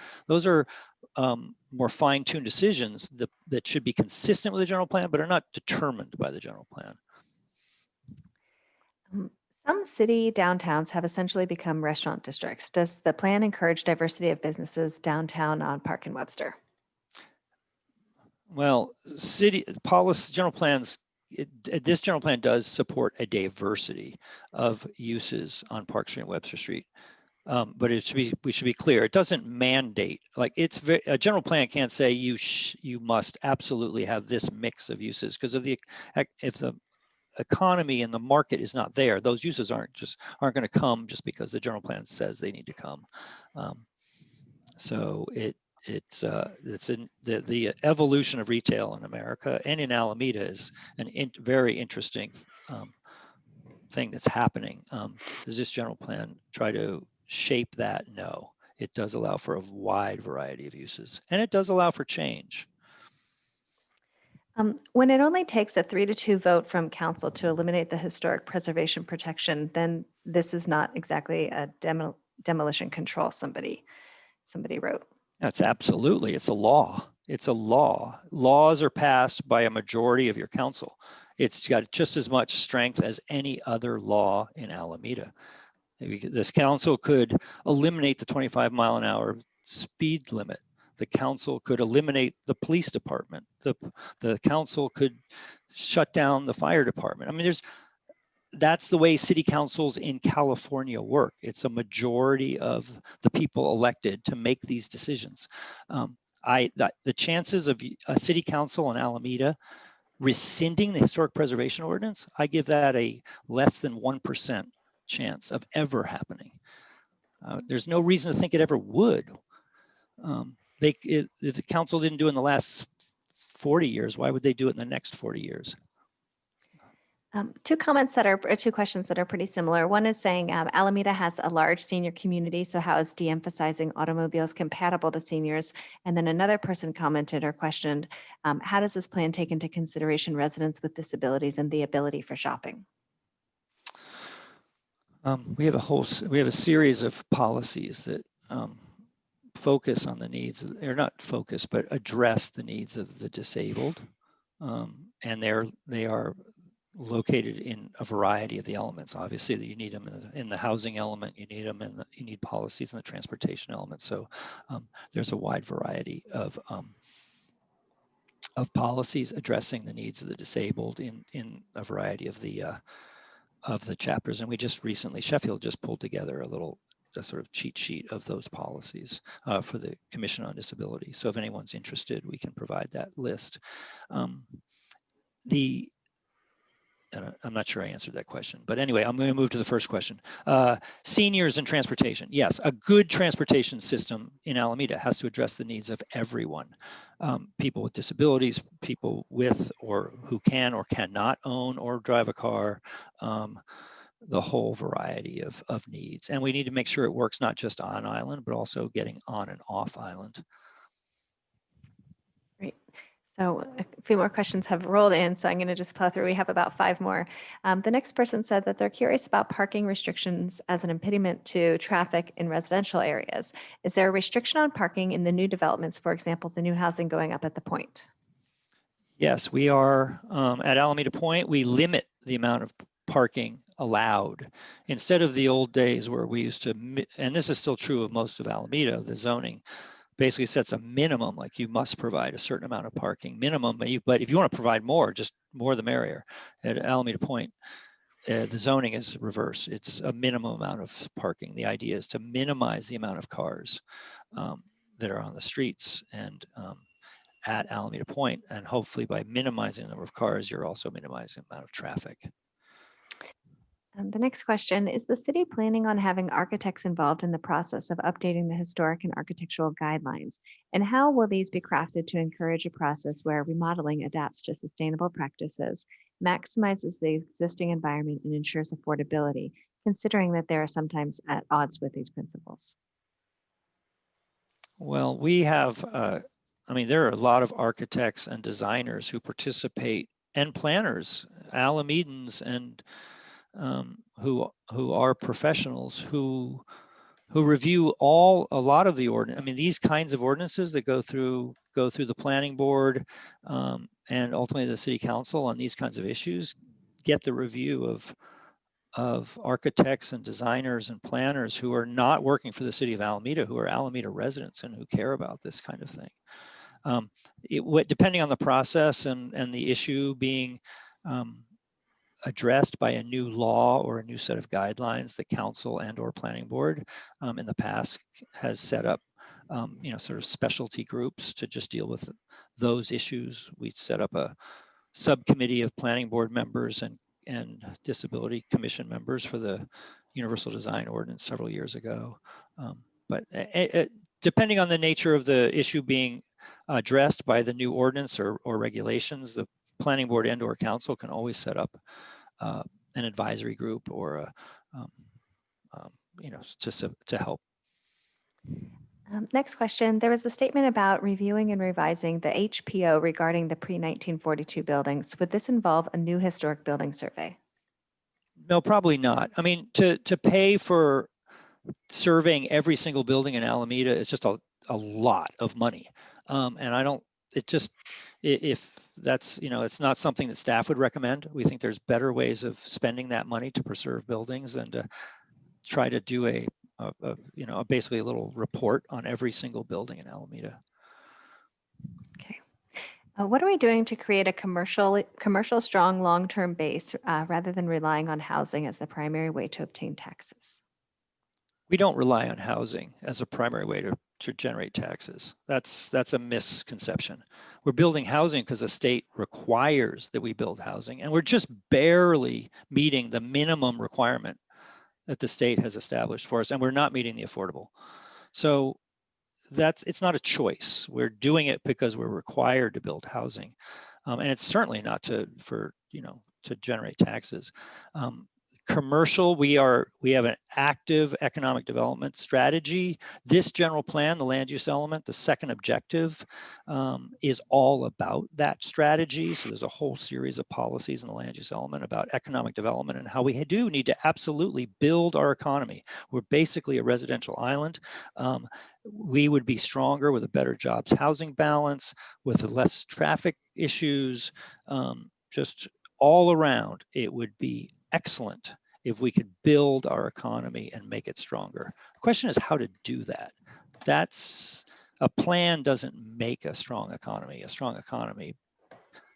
more fine-tuned decisions that should be consistent with the general plan, but are not determined by the general plan. Some city downtowns have essentially become restaurant districts. Does the plan encourage diversity of businesses downtown on Park and Webster? Well, city policy general plans. This general plan does support a diversity of uses on Park Street and Webster Street, but we should be clear. It doesn't mandate. Like a general plan can't say you must absolutely have this mix of uses, because if the economy and the market is not there, those uses aren't going to come just because the general plan says they need to come. So it's the evolution of retail in America and in Alameda is very interesting thing that's happening. Does this general plan try to shape that? No, it does allow for a wide variety of uses, and it does allow for change. When it only takes a 3-2 vote from council to eliminate the historic preservation protection, then this is not exactly a demolition control, somebody wrote. It's absolutely, it's a law. It's a law. Laws are passed by a majority of your council. It's got just as much strength as any other law in Alameda. This council could eliminate the 25-mile-an-hour speed limit. The council could eliminate the police department. The council could shut down the fire department. I mean, that's the way city councils in California work. It's a majority of the people elected to make these decisions. The chances of a city council in Alameda rescinding the historic preservation ordinance, I give that a less than 1% chance of ever happening. There's no reason to think it ever would. If the council didn't do it in the last 40 years, why would they do it in the next 40 years? Two questions that are pretty similar. One is saying Alameda has a large senior community, so how is de-emphasizing automobiles compatible to seniors? And then another person commented or questioned, how does this plan take into consideration residents with disabilities and the ability for shopping? We have a series of policies that focus on the needs, or not focus, but address the needs of the disabled, and they are located in a variety of the elements. Obviously, you need them in the housing element. You need policies in the transportation element. So there's a wide variety of policies addressing the needs of the disabled in a variety of the chapters. And we just recently, Sheffield just pulled together a sort of cheat sheet of those policies for the Commission on Disability. So if anyone's interested, we can provide that list. I'm not sure I answered that question, but anyway, I'm going to move to the first question. Seniors and transportation. Yes, a good transportation system in Alameda has to address the needs of everyone. People with disabilities, people with or who can or cannot own or drive a car, the whole variety of needs. And we need to make sure it works not just on island, but also getting on and off island. So a few more questions have rolled in, so I'm going to just plow through. We have about 5 more. The next person said that they're curious about parking restrictions as an impediment to traffic in residential areas. Is there a restriction on parking in the new developments, for example, the new housing going up at the Point? Yes, we are at Alameda Point. We limit the amount of parking allowed instead of the old days where we used to, and this is still true of most of Alameda, the zoning basically sets a minimum, like you must provide a certain amount of parking minimum, but if you want to provide more, just more the merrier. At Alameda Point, the zoning is reverse. It's a minimum amount of parking. The idea is to minimize the amount of cars that are on the streets and at Alameda Point, and hopefully by minimizing the number of cars, you're also minimizing the amount of traffic. The next question, is the city planning on having architects involved in the process of updating the historic and architectural guidelines? And how will these be crafted to encourage a process where remodeling adapts to sustainable practices, maximizes the existing environment, and ensures affordability, considering that they are sometimes at odds with these principles? Well, we have, I mean, there are a lot of architects and designers who participate, and planners, Alamedans, and who are professionals who review a lot of the ordinance. I mean, these kinds of ordinances that go through the planning board and ultimately the city council on these kinds of issues get the review of architects and designers and planners who are not working for the city of Alameda, who are Alameda residents and who care about this kind of thing. Depending on the process and the issue being addressed by a new law or a new set of guidelines, the council and or planning board in the past has set up sort of specialty groups to just deal with those issues. We set up a subcommittee of planning board members and disability commission members for the universal design ordinance several years ago. But depending on the nature of the issue being addressed by the new ordinance or regulations, the planning board and or council can always set up an advisory group or to help. Next question. There was a statement about reviewing and revising the HPO regarding the pre-1942 buildings. Would this involve a new historic building survey? No, probably not. I mean, to pay for surveying every single building in Alameda is just a lot of money. And I don't, it just, if that's, it's not something that staff would recommend. We think there's better ways of spending that money to preserve buildings than to try to do basically a little report on every single building in Alameda. Okay. What are we doing to create a commercial strong long-term base rather than relying on housing as the primary way to obtain taxes? We don't rely on housing as a primary way to generate taxes. That's a misconception. We're building housing because the state requires that we build housing, and we're just barely meeting the minimum requirement that the state has established for us, and we're not meeting the affordable. So it's not a choice. We're doing it because we're required to build housing, and it's certainly not to generate taxes. Commercial, we have an active economic development strategy. This general plan, the land use element, the second objective, is all about that strategy. So there's a whole series of policies in the land use element about economic development and how we do need to absolutely build our economy. We're basically a residential island. We would be stronger with a better jobs housing balance, with less traffic issues, just all around. It would be excellent if we could build our economy and make it stronger. The question is how to do that. That's a plan doesn't make a strong economy. A strong economy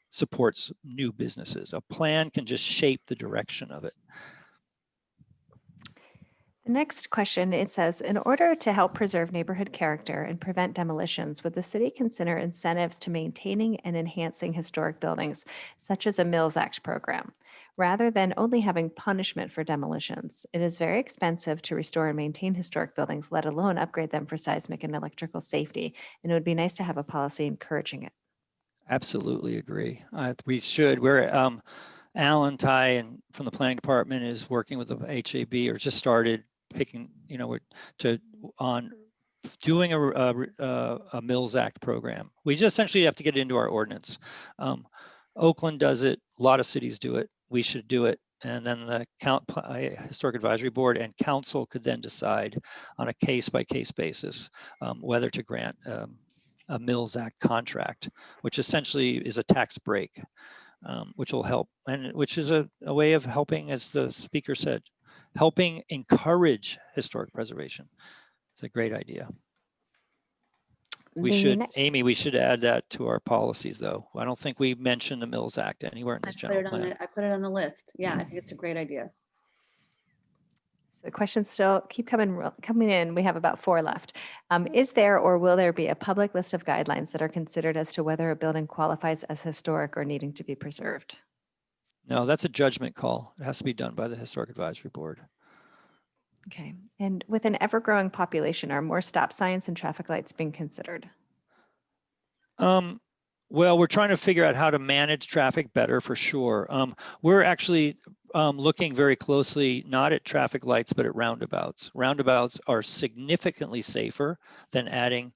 supports new businesses. A plan can just shape the direction of it. The next question, it says, in order to help preserve neighborhood character and prevent demolitions, would the city consider incentives to maintaining and enhancing historic buildings, such as a Mills Act program, rather than only having punishment for demolitions? It is very expensive to restore and maintain historic buildings, let alone upgrade them for seismic and electrical safety, and it would be nice to have a policy encouraging it. Absolutely agree. We should. We're Alan Ty and from the planning department is working with the HAB or just started picking, on doing a Mills Act program. We just essentially have to get it into our ordinance. Oakland does it, a lot of cities do it, we should do it. And then the Historic Advisory Board and council could then decide on a case-by-case basis whether to grant a Mills Act contract, which essentially is a tax break, which will help, and which is a way of helping, as the speaker said, helping encourage historic preservation. It's a great idea. We should, Amy, we should add that to our policies, though. I don't think we mentioned the Mills Act anywhere in this general plan. I put it on the list. Yeah, I think it's a great idea. The questions still keep coming in. We have about 4 left. Is there or will there be a public list of guidelines that are considered as to whether a building qualifies as historic or needing to be preserved? No, that's a judgment call. It has to be done by the Historic Advisory Board. Okay. And with an ever-growing population, are more stop signs and traffic lights being considered? Well, we're trying to figure out how to manage traffic better, for sure. We're actually looking very closely, not at traffic lights, but at roundabouts. Roundabouts are significantly safer than adding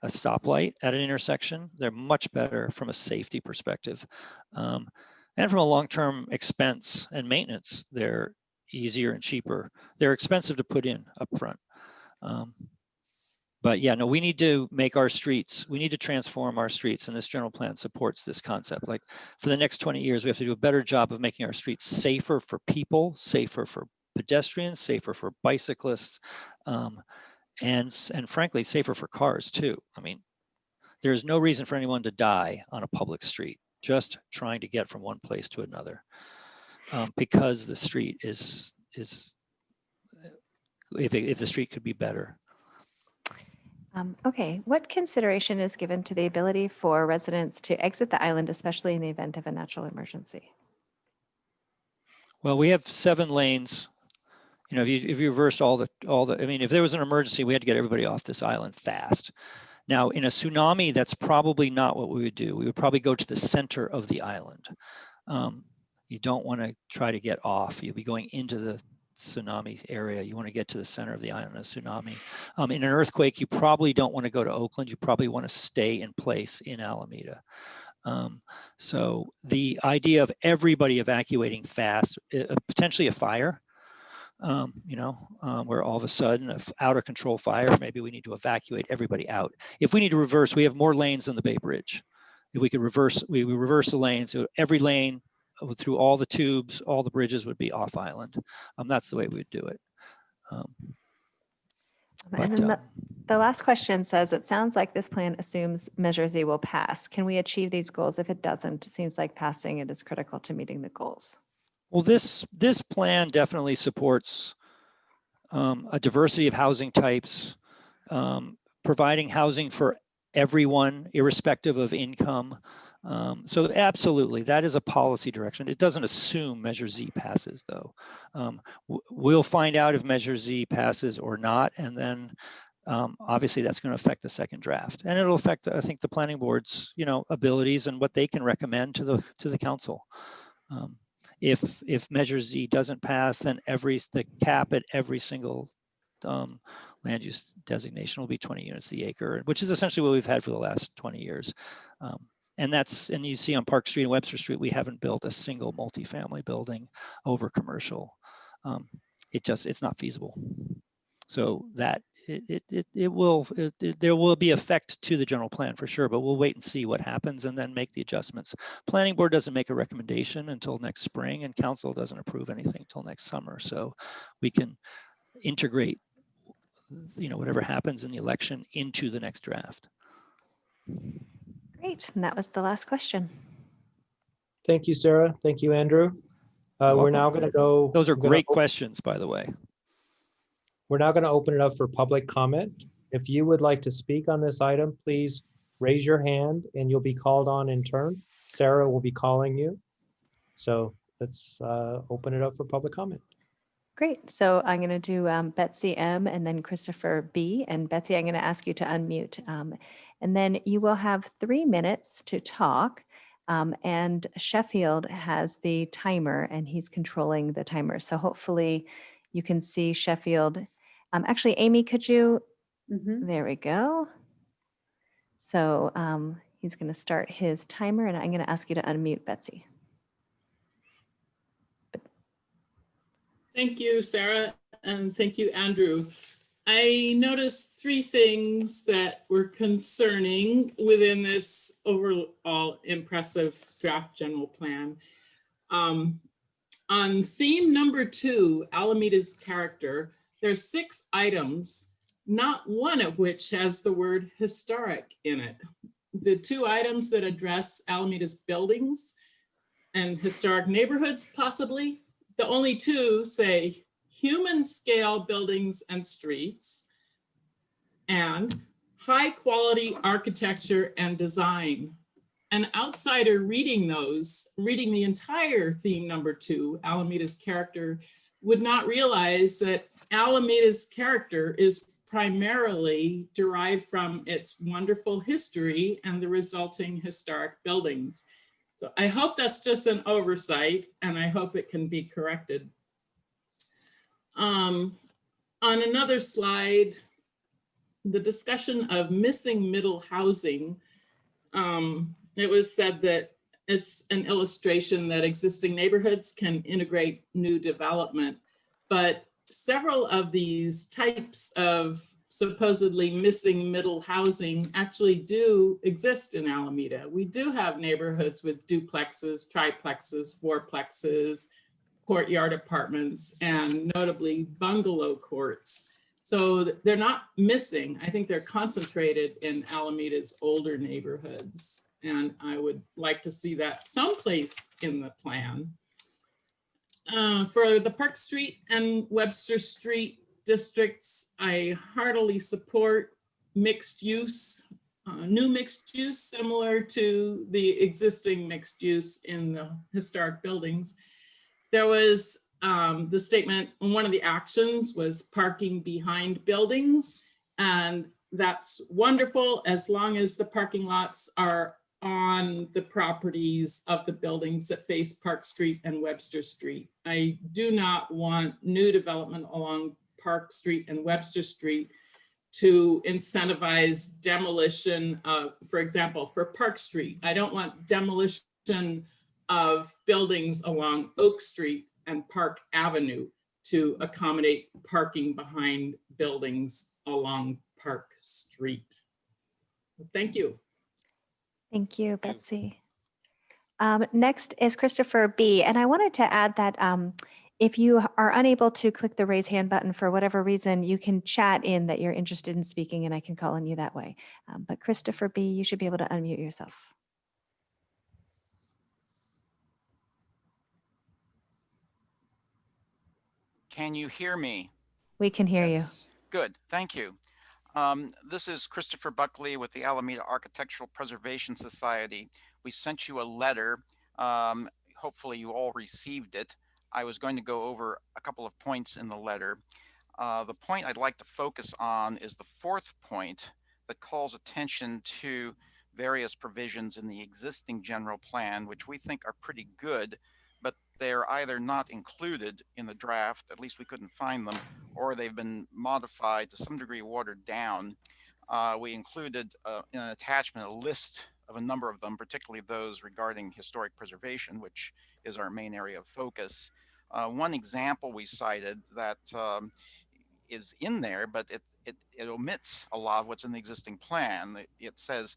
a stoplight at an intersection. They're much better from a safety perspective. And from a long-term expense and maintenance, they're easier and cheaper. They're expensive to put in up front. But yeah, no, we need to make our streets, we need to transform our streets, and this general plan supports this concept. Like, for the next 20 years, we have to do a better job of making our streets safer for people, safer for pedestrians, safer for bicyclists, and frankly, safer for cars too. I mean, there's no reason for anyone to die on a public street just trying to get from one place to another, because the street is if the street could be better. Okay, what consideration is given to the ability for residents to exit the island, especially in the event of a natural emergency? Well, we have 7 lanes. You know, if you reversed all the, I mean, if there was an emergency, we had to get everybody off this island fast. Now, in a tsunami, that's probably not what we would do. We would probably go to the center of the island. You don't want to try to get off. You'll be going into the tsunami area. You want to get to the center of the island in a tsunami. In an earthquake, you probably don't want to go to Oakland. You probably want to stay in place in Alameda. So the idea of everybody evacuating fast, potentially a fire, where all of a sudden, an out of control fire, maybe we need to evacuate everybody out. If we need to reverse, we have more lanes than the Bay Bridge. If we could reverse, we reverse the lanes. So every lane through all the tubes, all the bridges would be off island. That's the way we would do it. And then the last question says, it sounds like this plan assumes Measure Z will pass. Can we achieve these goals? If it doesn't, it seems like passing it is critical to meeting the goals. Well, this plan definitely supports a diversity of housing types, providing housing for everyone, irrespective of income. So absolutely, that is a policy direction. It doesn't assume Measure Z passes, though. We'll find out if Measure Z passes or not, and then obviously that's going to affect the second draft, and it'll affect, I think, the planning board's abilities and what they can recommend to the council. If Measure Z doesn't pass, then the cap at every single land use designation will be 20 units the acre, which is essentially what we've had for the last 20 years. And you see on Park Street and Webster Street, we haven't built a single multifamily building over commercial. It's not feasible. So that there will be effect to the general plan for sure, but we'll wait and see what happens and then make the adjustments. Planning board doesn't make a recommendation until next spring, and council doesn't approve anything until next summer. So we can integrate, whatever happens in the election into the next draft. Great, and that was the last question. Thank you, Sarah. Thank you, Andrew. We're now going to go. Those are great questions, by the way. We're now going to open it up for public comment. If you would like to speak on this item, please raise your hand and you'll be called on in turn. Sarah will be calling you. So let's open it up for public comment. Great. So I'm going to do Betsy M and then Christopher B. And Betsy, I'm going to ask you to unmute. And then you will have 3 minutes to talk. And Sheffield has the timer and he's controlling the timer. So hopefully you can see Sheffield. Actually, Amy, could you Mhm. There we go. So he's going to start his timer, and I'm going to ask you to unmute Betsy. Thank you, Sarah, and thank you, Andrew. I noticed three things that were concerning within this overall impressive draft general plan. On theme number 2, Alameda's character, there's 6 items, not one of which has the word historic in it. The 2 items that address Alameda's buildings and historic neighborhoods, possibly, the only 2 say human scale buildings and streets and high quality architecture and design. An outsider reading those, reading the entire theme number 2, Alameda's character, would not realize that Alameda's character is primarily derived from its wonderful history and the resulting historic buildings. So I hope that's just an oversight, and I hope it can be corrected. On another slide, the discussion of missing middle housing, it was said that it's an illustration that existing neighborhoods can integrate new development, but several of these types of supposedly missing middle housing actually do exist in Alameda. We do have neighborhoods with duplexes, triplexes, fourplexes, courtyard apartments, and notably bungalow courts. So they're not missing. I think they're concentrated in Alameda's older neighborhoods. And I would like to see that someplace in the plan. For the Park Street and Webster Street districts, I heartily support mixed use, new mixed use, similar to the existing mixed use in the historic buildings. There was the statement, one of the actions was parking behind buildings, and that's wonderful as long as the parking lots are on the properties of the buildings that face Park Street and Webster Street. I do not want new development along Park Street and Webster Street to incentivize demolition of, for example, for Park Street. I don't want demolition of buildings along Oak Street and Park Avenue to accommodate parking behind buildings along Park Street. Thank you. Thank you, Betsy. Next is Christopher B. And I wanted to add that if you are unable to click the raise hand button for whatever reason, you can chat in that you're interested in speaking and I can call on you that way. But Christopher B., you should be able to unmute yourself. Can you hear me? We can hear you. Yes. Good, thank you. This is Christopher Buckley with the Alameda Architectural Preservation Society. We sent you a letter. Hopefully you all received it. I was going to go over a couple of points in the letter. The point I'd like to focus on is the 4th point that calls attention to various provisions in the existing general plan, which we think are pretty good, but they're either not included in the draft, at least we couldn't find them, or they've been modified to some degree, watered down. We included in an attachment a list of a number of them, particularly those regarding historic preservation, which is our main area of focus. One example we cited that is in there, but it omits a lot of what's in the existing plan. It says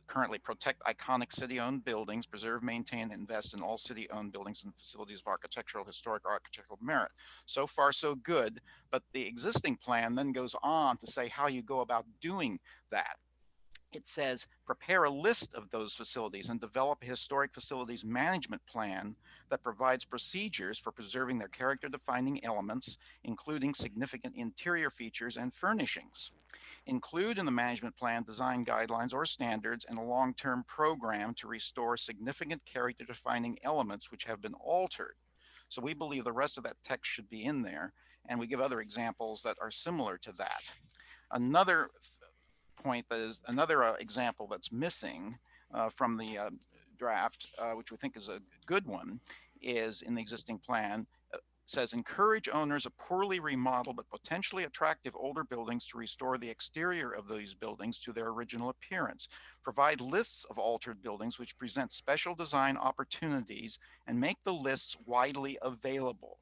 currently protect iconic city-owned buildings, preserve, maintain, and invest in all city-owned buildings and facilities of architectural, historic, or architectural merit. So far, so good, but the existing plan then goes on to say how you go about doing that. It says, prepare a list of those facilities and develop a historic facilities management plan that provides procedures for preserving their character-defining elements, including significant interior features and furnishings. Include in the management plan design guidelines or standards and a long-term program to restore significant character-defining elements which have been altered. So we believe the rest of that text should be in there, and we give other examples that are similar to that. Another point that is another example that's missing from the draft, which we think is a good one, is in the existing plan, says encourage owners of poorly remodeled but potentially attractive older buildings to restore the exterior of these buildings to their original appearance. Provide lists of altered buildings which present special design opportunities and make the lists widely available.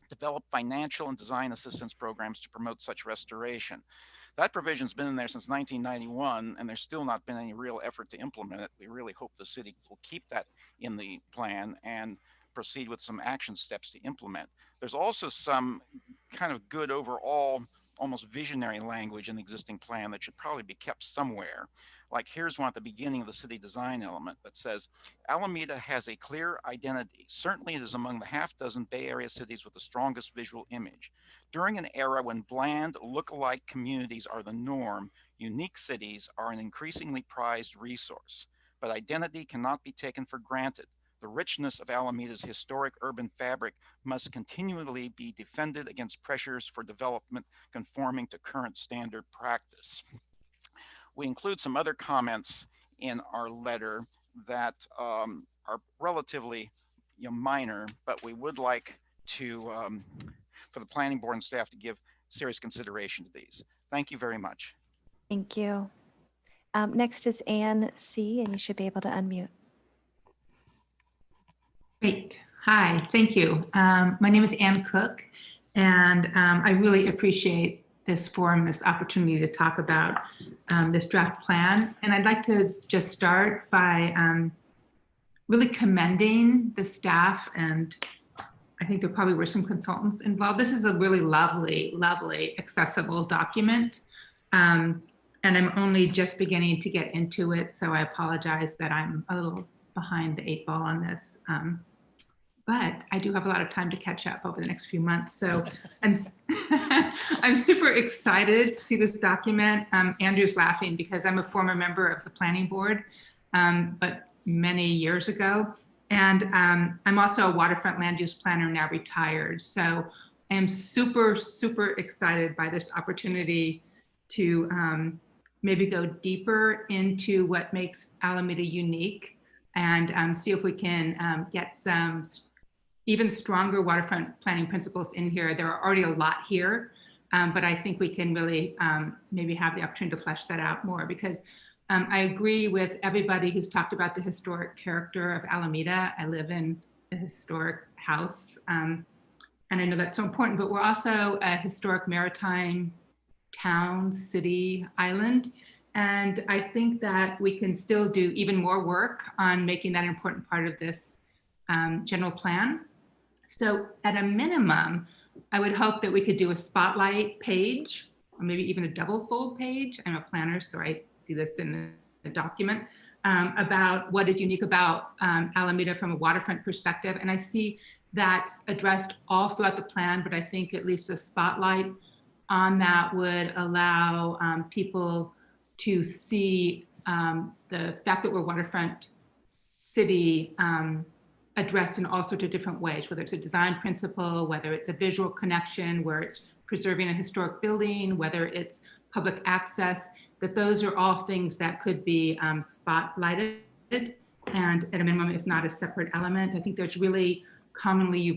Develop financial and design assistance programs to promote such restoration. That provision's been in there since 1991, and there's still not been any real effort to implement it. We really hope the city will keep that in the plan and proceed with some action steps to implement. There's also some kind of good overall, almost visionary language in the existing plan that should probably be kept somewhere. Like here's one at the beginning of the city design element that says, Alameda has a clear identity. Certainly it is among the half dozen Bay Area cities with the strongest visual image. During an era when bland, look-alike communities are the norm, unique cities are an increasingly prized resource. But identity cannot be taken for granted. The richness of Alameda's historic urban fabric must continually be defended against pressures for development conforming to current standard practice. We include some other comments in our letter that are relatively minor, but we would like to, for the planning board and staff to give serious consideration to these. Thank you very much. Thank you. Next is Anne C., and you should be able to unmute. Great. Hi, thank you. My name is Ann Cook, and I really appreciate this forum, this opportunity to talk about this draft plan. And I'd like to just start by really commending the staff, and I think there probably were some consultants involved. This is a really lovely, lovely, accessible document. And I'm only just beginning to get into it, so I apologize that I'm a little behind the 8 ball on this. But I do have a lot of time to catch up over the next few months. So I'm super excited to see this document. Andrew's laughing because I'm a former member of the planning board, but many years ago. And I'm also a waterfront land use planner, now retired. So I am super, super excited by this opportunity to maybe go deeper into what makes Alameda unique and see if we can get some even stronger waterfront planning principles in here. There are already a lot here, but I think we can really maybe have the opportunity to flesh that out more, because I agree with everybody who's talked about the historic character of Alameda. I live in a historic house, and I know that's so important, but we're also a historic maritime town, city, island. And I think that we can still do even more work on making that an important part of this general plan. So at a minimum, I would hope that we could do a spotlight page, or maybe even a double fold page. I'm a planner, so I see this in the document, about what is unique about Alameda from a waterfront perspective. And I see that's addressed all throughout the plan, but I think at least a spotlight on that would allow people to see the fact that we're a waterfront city addressed in all sorts of different ways, whether it's a design principle, whether it's a visual connection, where it's preserving a historic building, whether it's public access, that those are all things that could be spotlighted, and at a minimum, if not a separate element. I think there's really commonly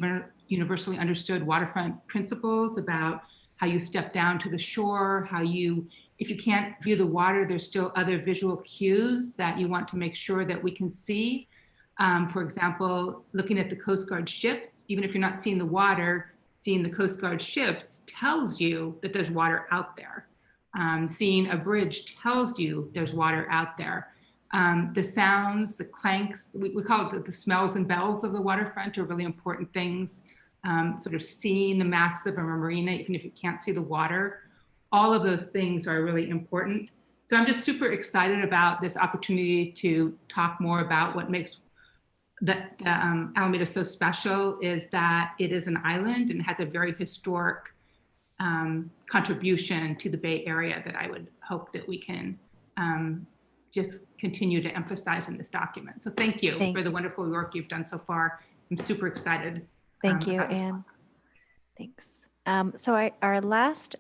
universally understood waterfront principles about how you step down to the shore, how you, if you can't view the water, there's still other visual cues that you want to make sure that we can see. For example, looking at the Coast Guard ships, even if you're not seeing the water, seeing the Coast Guard ships tells you that there's water out there. Seeing a bridge tells you there's water out there. The sounds, the clanks, we call it the smells and bells of the waterfront are really important things. Sort of seeing the masts of a marina, even if you can't see the water, all of those things are really important. So I'm just super excited about this opportunity to talk more about what makes Alameda so special, is that it is an island and has a very historic contribution to the Bay Area that I would hope that we can just continue to emphasize in this document. So thank you for the wonderful work you've done so far. I'm super excited. Thank you, Anne. Thanks. So our last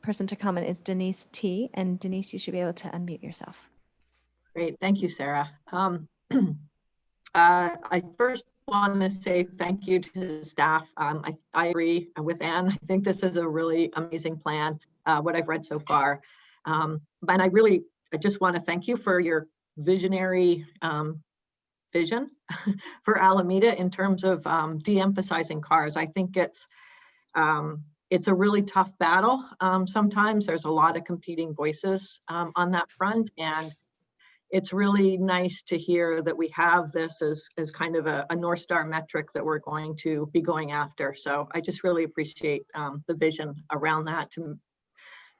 person to comment is Denise T. And Denise, you should be able to unmute yourself. Great, thank you, Sarah. I first want to say thank you to the staff. I agree with Anne. I think this is a really amazing plan, what I've read so far. But I just want to thank you for your visionary vision for Alameda in terms of de-emphasizing cars. I think it's a really tough battle. Sometimes there's a lot of competing voices on that front, and it's really nice to hear that we have this as kind of a North Star metric that we're going to be going after. So I just really appreciate the vision around that.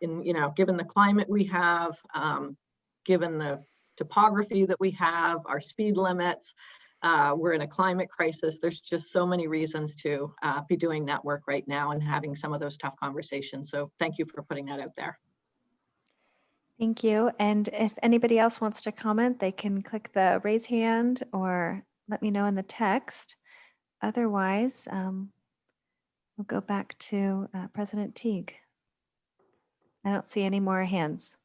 Given the climate we have, given the topography that we have, our speed limits, we're in a climate crisis. There's just so many reasons to be doing that work right now and having some of those tough conversations. So thank you for putting that out there. Thank you. And if anybody else wants to comment, they can click the raise hand or let me know in the text. Otherwise, we'll go back to President Teague. I don't see any more hands.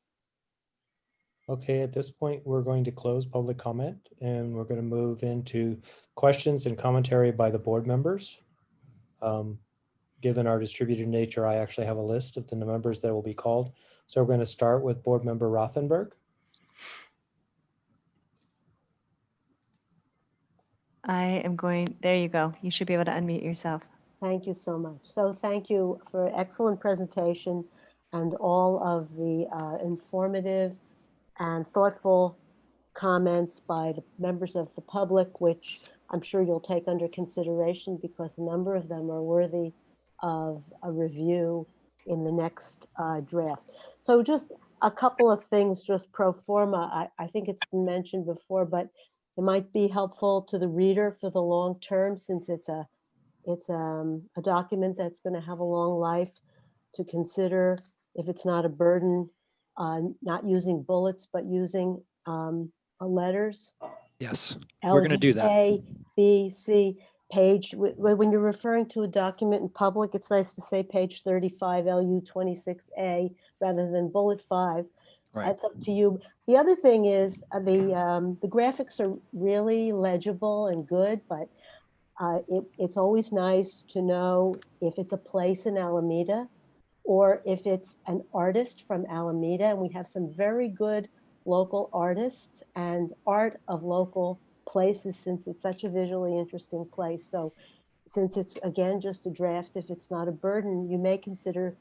Okay, at this point, we're going to close public comment and we're going to move into questions and commentary by the board members. Given our distributed nature, I actually have a list of the members that will be called. So we're going to start with board member Rothenberg. There you go. You should be able to unmute yourself. Thank you so much. So thank you for an excellent presentation and all of the informative and thoughtful comments by the members of the public, which I'm sure you'll take under consideration because a number of them are worthy of a review in the next draft. So just a couple of things, just pro forma. I think it's been mentioned before, but it might be helpful to the reader for the long term, since it's a document that's going to have a long life, to consider if it's not a burden, not using bullets, but using letters. Yes, we're going to do that. A, B, C, page. When you're referring to a document in public, it's nice to say page 35, LU 26A, rather than bullet 5. Right. That's up to you. The other thing is the graphics are really legible and good, but it's always nice to know if it's a place in Alameda or if it's an artist from Alameda. And we have some very good local artists and art of local places, since it's such a visually interesting place. So since it's, again, just a draft, if it's not a burden, you may consider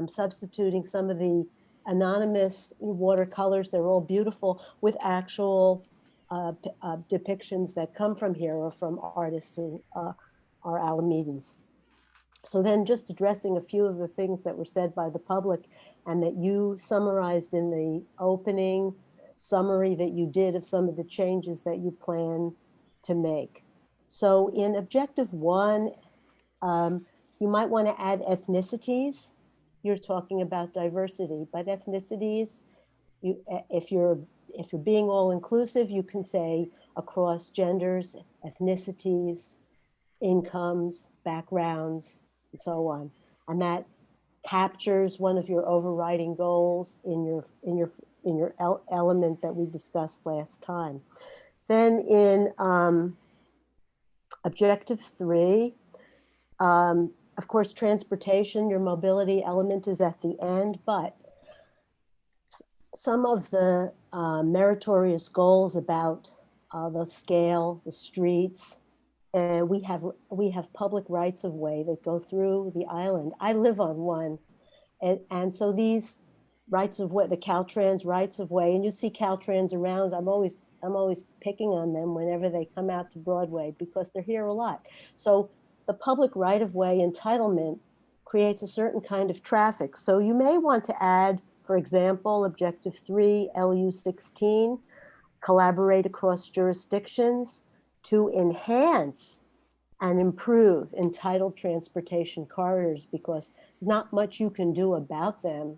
substituting some of the anonymous watercolors. They're all beautiful, with actual depictions that come from here or from artists who are Alamedans. So then just addressing a few of the things that were said by the public and that you summarized in the opening summary that you did of some of the changes that you plan to make. So in objective 1, you might want to add ethnicities. You're talking about diversity, but ethnicities, if you're being all inclusive, you can say across genders, ethnicities, incomes, backgrounds, and so on. And that captures one of your overriding goals in your element that we discussed last time. Then in objective 3, of course, transportation, your mobility element is at the end, but some of the meritorious goals about the scale, the streets, we have public rights of way that go through the island. I live on one, and so these rights of way, the Caltrans rights of way, and you see Caltrans around. I'm always picking on them whenever they come out to Broadway because they're here a lot. So the public right of way entitlement creates a certain kind of traffic. So you may want to add, for example, objective 3, LU 16, collaborate across jurisdictions to enhance and improve entitled transportation corridors, because there's not much you can do about them.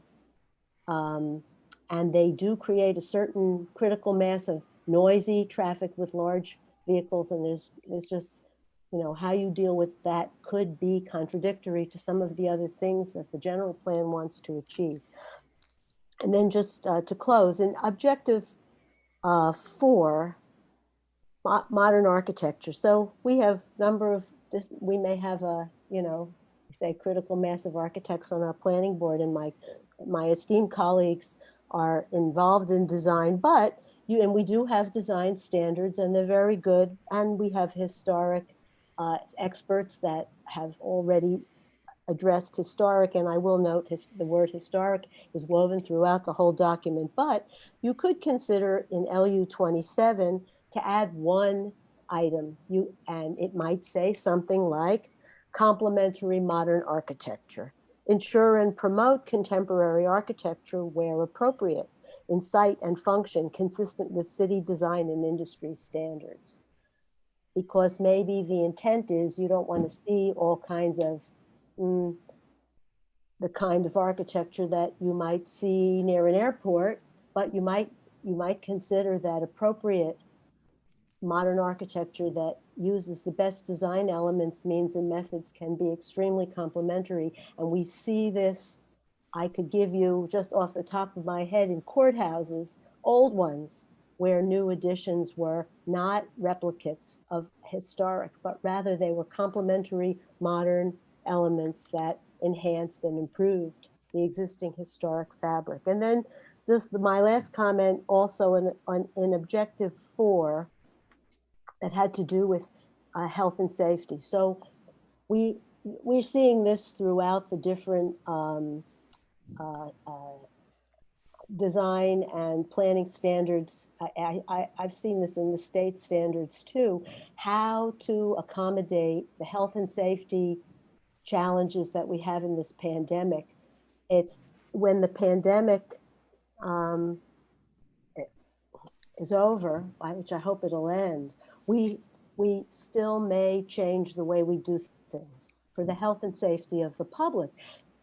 And they do create a certain critical mass of noisy traffic with large vehicles. And there's just, how you deal with that could be contradictory to some of the other things that the general plan wants to achieve. And then just to close, in objective 4, modern architecture. So we have number of this, we may have a, say critical mass of architects on our planning board, and my esteemed colleagues are involved in design, but and we do have design standards and they're very good. And we have historic experts that have already addressed historic, and I will note the word historic is woven throughout the whole document, but you could consider in LU 27 to add one item, and it might say something like complementary modern architecture. Ensure and promote contemporary architecture where appropriate, in site and function consistent with city design and industry standards. Because maybe the intent is you don't want to see all kinds of the kind of architecture that you might see near an airport, but you might consider that appropriate modern architecture that uses the best design elements, means, and methods can be extremely complementary. And we see this, I could give you just off the top of my head, in courthouses, old ones, where new additions were not replicates of historic, but rather they were complementary modern elements that enhanced and improved the existing historic fabric. And then just my last comment also in objective 4 that had to do with health and safety. So we're seeing this throughout the different design and planning standards. I've seen this in the state standards too, how to accommodate the health and safety challenges that we have in this pandemic. It's when the pandemic is over, which I hope it'll end, we still may change the way we do things for the health and safety of the public.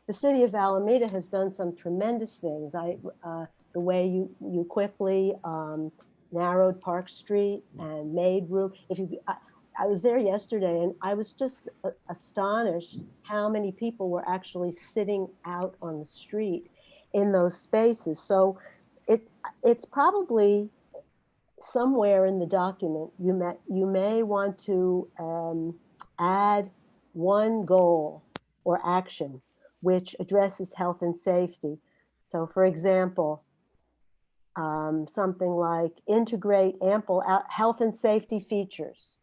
The city of Alameda has done some tremendous things. The way you quickly narrowed Park Street and made room. I was there yesterday and I was just astonished how many people were actually sitting out on the street in those spaces. So it's probably somewhere in the document you may want to add one goal or action which addresses health and safety. So for example, something like integrate ample health and safety features.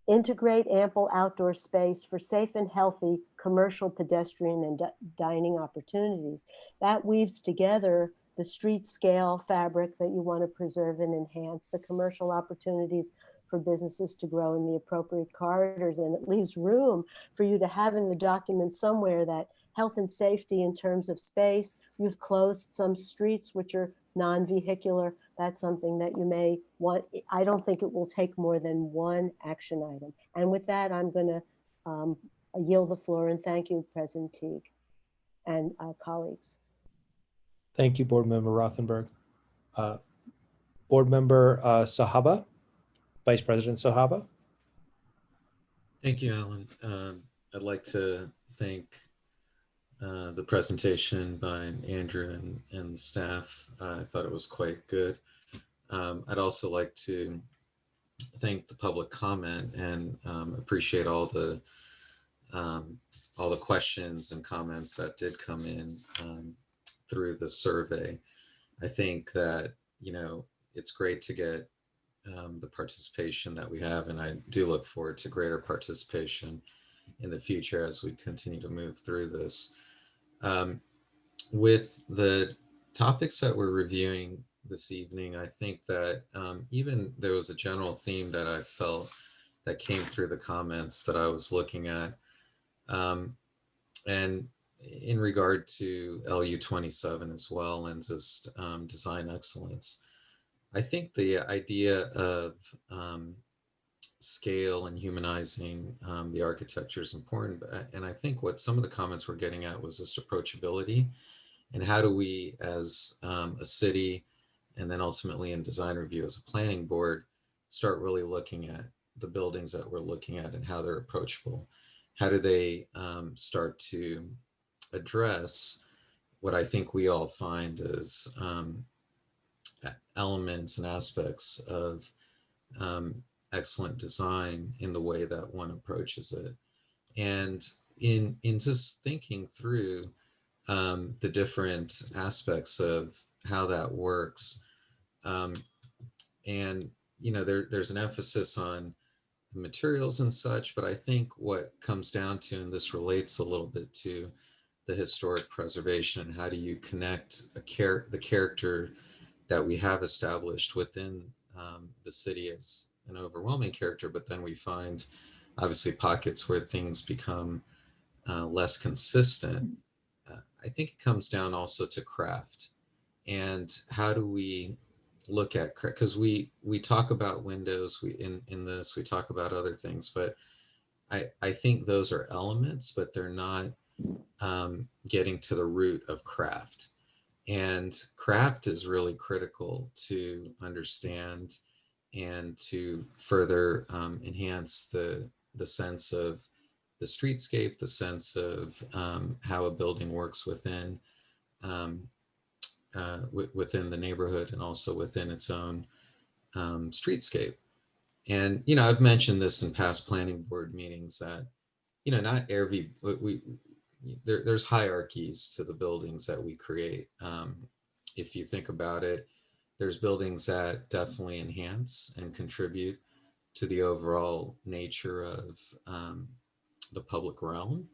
Integrate ample outdoor space for safe and healthy commercial, pedestrian, and dining opportunities. That weaves together the street scale fabric that you want to preserve and enhance, the commercial opportunities for businesses to grow in the appropriate corridors, and it leaves room for you to have in the document somewhere that health and safety in terms of space. You've closed some streets which are non-vehicular. That's something that you may want. I don't think it will take more than one action item. And with that, I'm going to yield the floor and thank you, President Teague and colleagues. Thank you, Board Member Rothenberg. Board Member Sahaba, Vice President Sahaba. Thank you, Alan. I'd like to thank the presentation by Andrew and the staff. I thought it was quite good. I'd also like to thank the public comment and appreciate all the questions and comments that did come in through the survey. I think that, it's great to get the participation that we have, and I do look forward to greater participation in the future as we continue to move through this. With the topics that we're reviewing this evening, I think that even there was a general theme that I felt that came through the comments that I was looking at. And in regard to LU 27 as well, and just design excellence, I think the idea of scale and humanizing the architecture is important. And I think what some of the comments were getting at was just approachability, and how do we as a city, and then ultimately in design review as a planning board, start really looking at the buildings that we're looking at and how they're approachable. How do they start to address what I think we all find as elements and aspects of excellent design in the way that one approaches it. And in just thinking through the different aspects of how that works, and there's an emphasis on the materials and such, but I think what comes down to, and this relates a little bit to the historic preservation, how do you connect the character that we have established within the city as an overwhelming character, but then we find obviously pockets where things become less consistent. I think it comes down also to craft, and how do we look at, because we talk about windows, in this we talk about other things, but I think those are elements, but they're not getting to the root of craft. And craft is really critical to understand and to further enhance the sense of the streetscape, the sense of how a building works within within the neighborhood and also within its own streetscape. And I've mentioned this in past planning board meetings that not every there's hierarchies to the buildings that we create. If you think about it, there's buildings that definitely enhance and contribute to the overall nature of the public realm.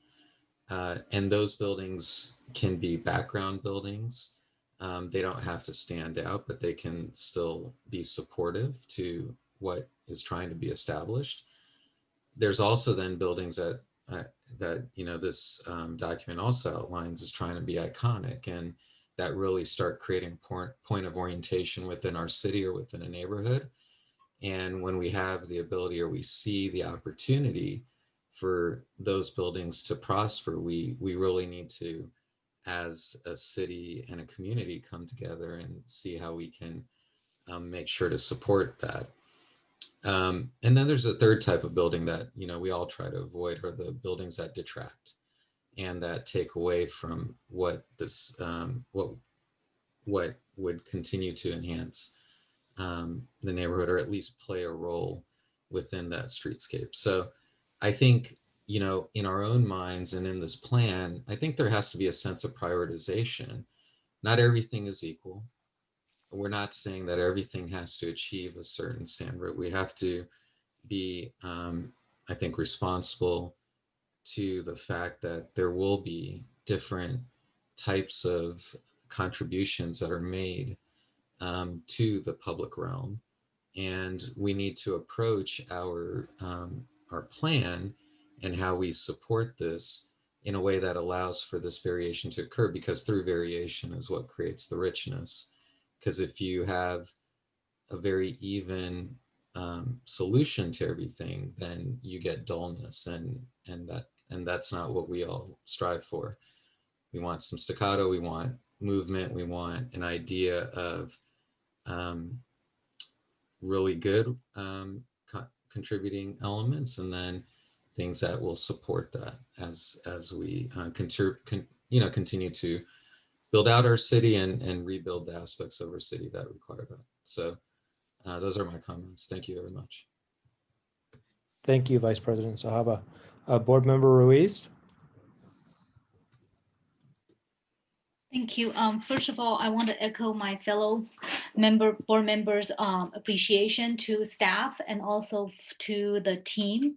And those buildings can be background buildings. They don't have to stand out, but they can still be supportive to what is trying to be established. There's also then buildings that this document also outlines is trying to be iconic, and that really start creating point of orientation within our city or within a neighborhood. And when we have the ability, or we see the opportunity for those buildings to prosper, we really need to, as a city and a community, come together and see how we can make sure to support that. And then there's a third type of building that we all try to avoid, are the buildings that detract and that take away from what this what would continue to enhance the neighborhood, or at least play a role within that streetscape. So I think in our own minds and in this plan, I think there has to be a sense of prioritization. Not everything is equal. We're not saying that everything has to achieve a certain standard. We have to be, I think, responsible to the fact that there will be different types of contributions that are made to the public realm. And we need to approach our plan and how we support this in a way that allows for this variation to occur, because through variation is what creates the richness. Because if you have a very even solution to everything, then you get dullness, and that's not what we all strive for. We want some staccato, we want movement, we want an idea of really good contributing elements, and then things that will support that as we continue to build out our city and rebuild the aspects of our city that require that. So those are my comments. Thank you very much. Thank you, Vice President Sahaba. Board Member Ruiz. Thank you. First of all, I want to echo my fellow board members' appreciation to staff and also to the team.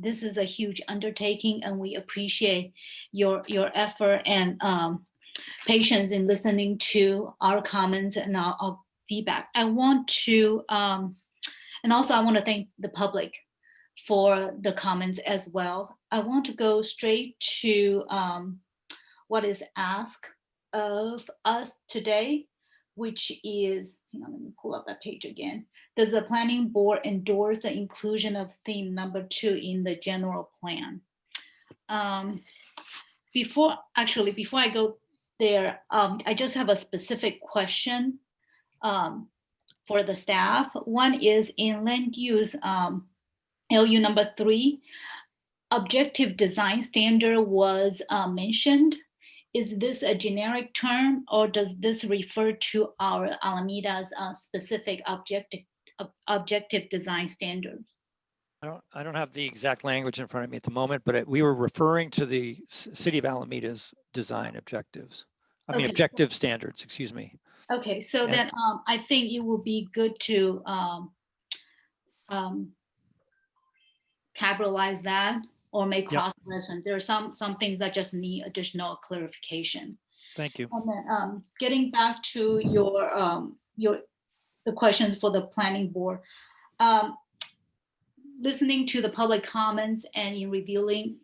This is a huge undertaking, and we appreciate your effort and patience in listening to our comments and our feedback. I want to, and also I want to thank the public for the comments as well. I want to go straight to what is asked of us today, which is, let me pull up that page again. Does the planning board endorse the inclusion of theme number 2 in the general plan? Before I go there, I just have a specific question for the staff. One is in land use LU number 3, objective design standard was mentioned. Is this a generic term, or does this refer to our Alameda's specific objective design standards. I don't have the exact language in front of me at the moment, but we were referring to the City of Alameda's design objectives. I mean, Okay. objective standards, excuse me. Okay, so And- then I think it would be good to capitalize that or make Yep. cross-reference. There are some things that just need additional clarification. Thank you. And then getting back to the questions for the planning board. Listening to the public comments and in reviewing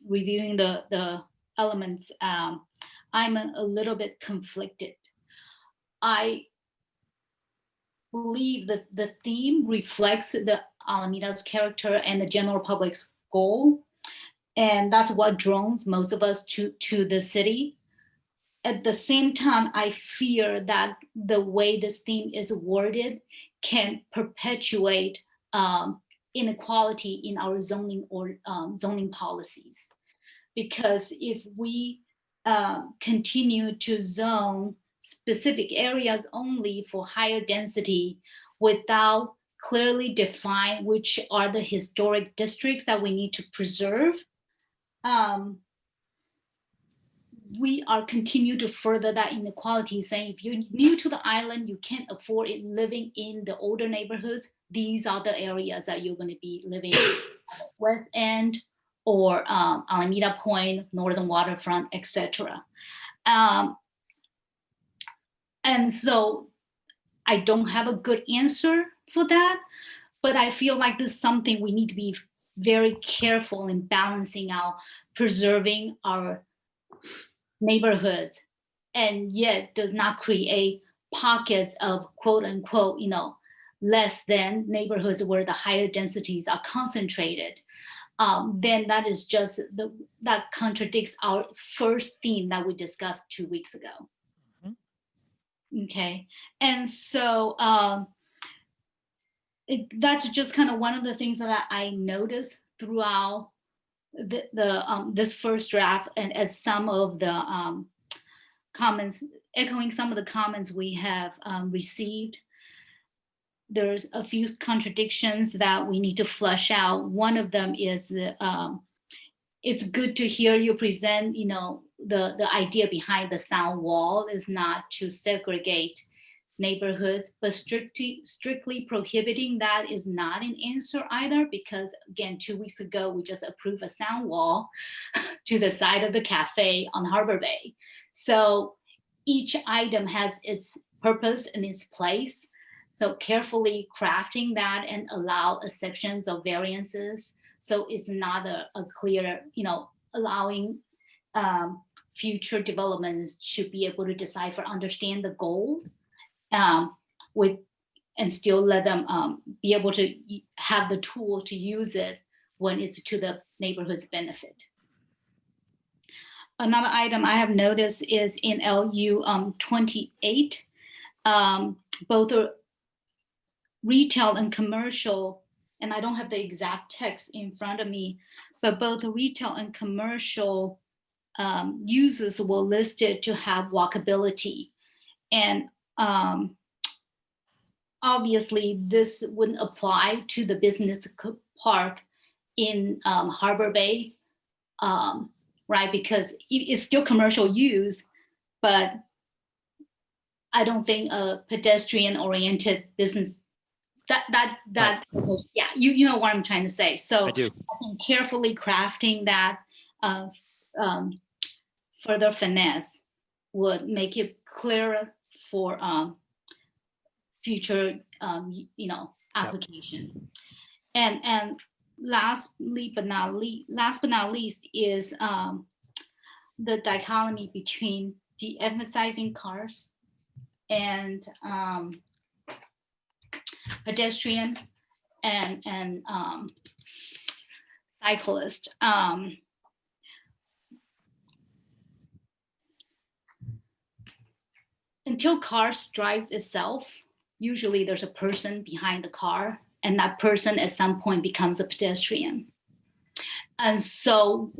the elements, I'm a little bit conflicted. I believe that the theme reflects the Alameda's character and the general public's goal, and that's what draws most of us to the city. At the same time, I fear that the way this theme is worded can perpetuate inequality in our zoning or zoning policies. Because if we continue to zone specific areas only for higher density without clearly define which are the historic districts that we need to preserve, we are continue to further that inequality, saying if you're new to the island, you can't afford it living in the older neighborhoods. These are the areas that you're going to be living in, West End or Alameda Point, Northern Waterfront, etc. And so I don't have a good answer for that, but I feel like this is something we need to be very careful in balancing out, preserving our neighborhoods, and yet does not create pockets of quote unquote, less than neighborhoods where the higher densities are concentrated. Then that is just that contradicts our first theme that we discussed 2 weeks ago. Okay, and so that's just kind of one of the things that I noticed throughout this first draft, and as some of the comments, echoing some of the comments we have received, there's a few contradictions that we need to flush out. One of them is it's good to hear you present, the idea behind the sound wall is not to segregate neighborhoods, but strictly prohibiting that is not an answer either, because again, 2 weeks ago, we just approved a sound wall to the side of the cafe on Harbor Bay. So each item has its purpose and its place. So carefully crafting that and allow exceptions of variances. So it's not a clear, allowing future developments should be able to decipher, understand the goal, and still let them be able to have the tool to use it when it's to the neighborhood's benefit. Another item I have noticed is in LU 28, both retail and commercial, and I don't have the exact text in front of me, but both retail and commercial uses were listed to have walkability. And obviously this wouldn't apply to the business park in Harbor Bay, right? Because it's still commercial use, but I don't think a pedestrian oriented business Right. yeah, you know what I'm trying to say. So I do. I think carefully crafting that further finesse would make it clearer for future application. And last but not least is the dichotomy between de-emphasizing cars and pedestrian and cyclist. Until cars drives itself, usually there's a person behind the car, and that person at some point becomes a pedestrian. And so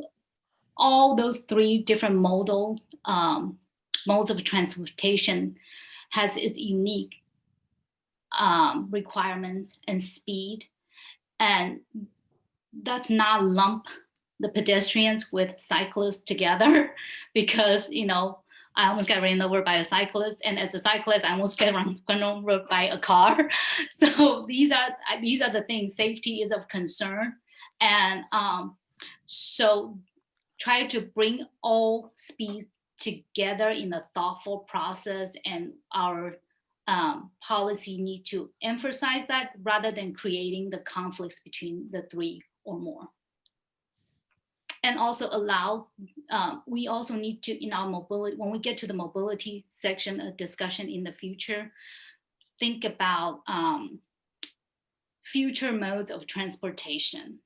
all those three different modes of transportation has its unique requirements and speed. And that's not lump the pedestrians with cyclists together because, you know, I almost got ran over by a cyclist, and as a cyclist, I almost got run over by a car. So these are the things. Safety is of concern, and so try to bring all speeds together in a thoughtful process, and our policy need to emphasize that rather than creating the conflicts between the three or more. And also allow, we also need to, in our mobility, when we get to the mobility section of discussion in the future, think about future modes of transportation.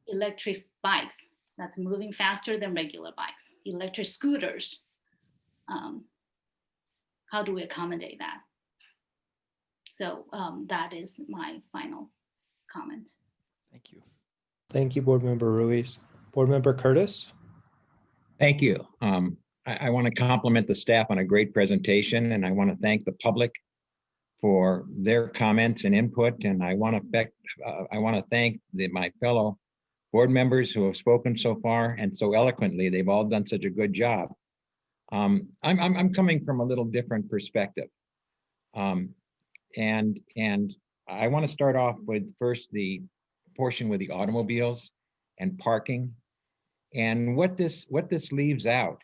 Electric bikes, that's moving faster than regular bikes. Electric scooters, how do we accommodate that? So that is my final comment. Thank you. Thank you, Board Member Ruiz. Board Member Curtis? Thank you. I want to compliment the staff on a great presentation, and I want to thank the public for their comments and input. And I want to thank my fellow board members who have spoken so far and so eloquently. They've all done such a good job. I'm coming from a little different perspective, and I want to start off with first the portion with the automobiles and parking, and what this leaves out.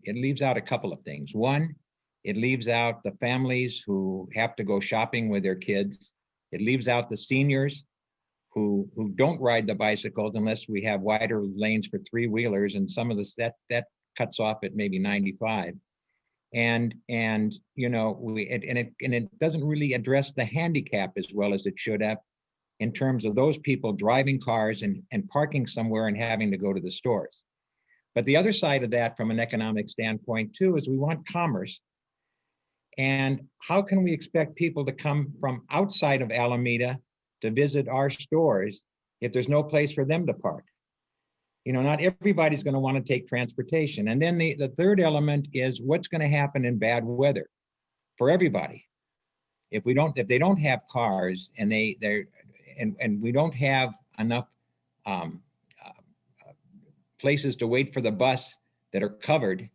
It leaves out a couple of things. One, it leaves out the families who have to go shopping with their kids. It leaves out the seniors who don't ride the bicycles unless we have wider lanes for three-wheelers, and some of this that cuts off at maybe 95. And you know, it doesn't really address the handicap as well as it should have, in terms of those people driving cars and parking somewhere and having to go to the stores. But the other side of that from an economic standpoint too is we want commerce. And how can we expect people to come from outside of Alameda to visit our stores if there's no place for them to park? You know, not everybody's going to want to take transportation. And then the third element is what's going to happen in bad weather for everybody. If they don't have cars and we don't have enough places to wait for the bus that are covered,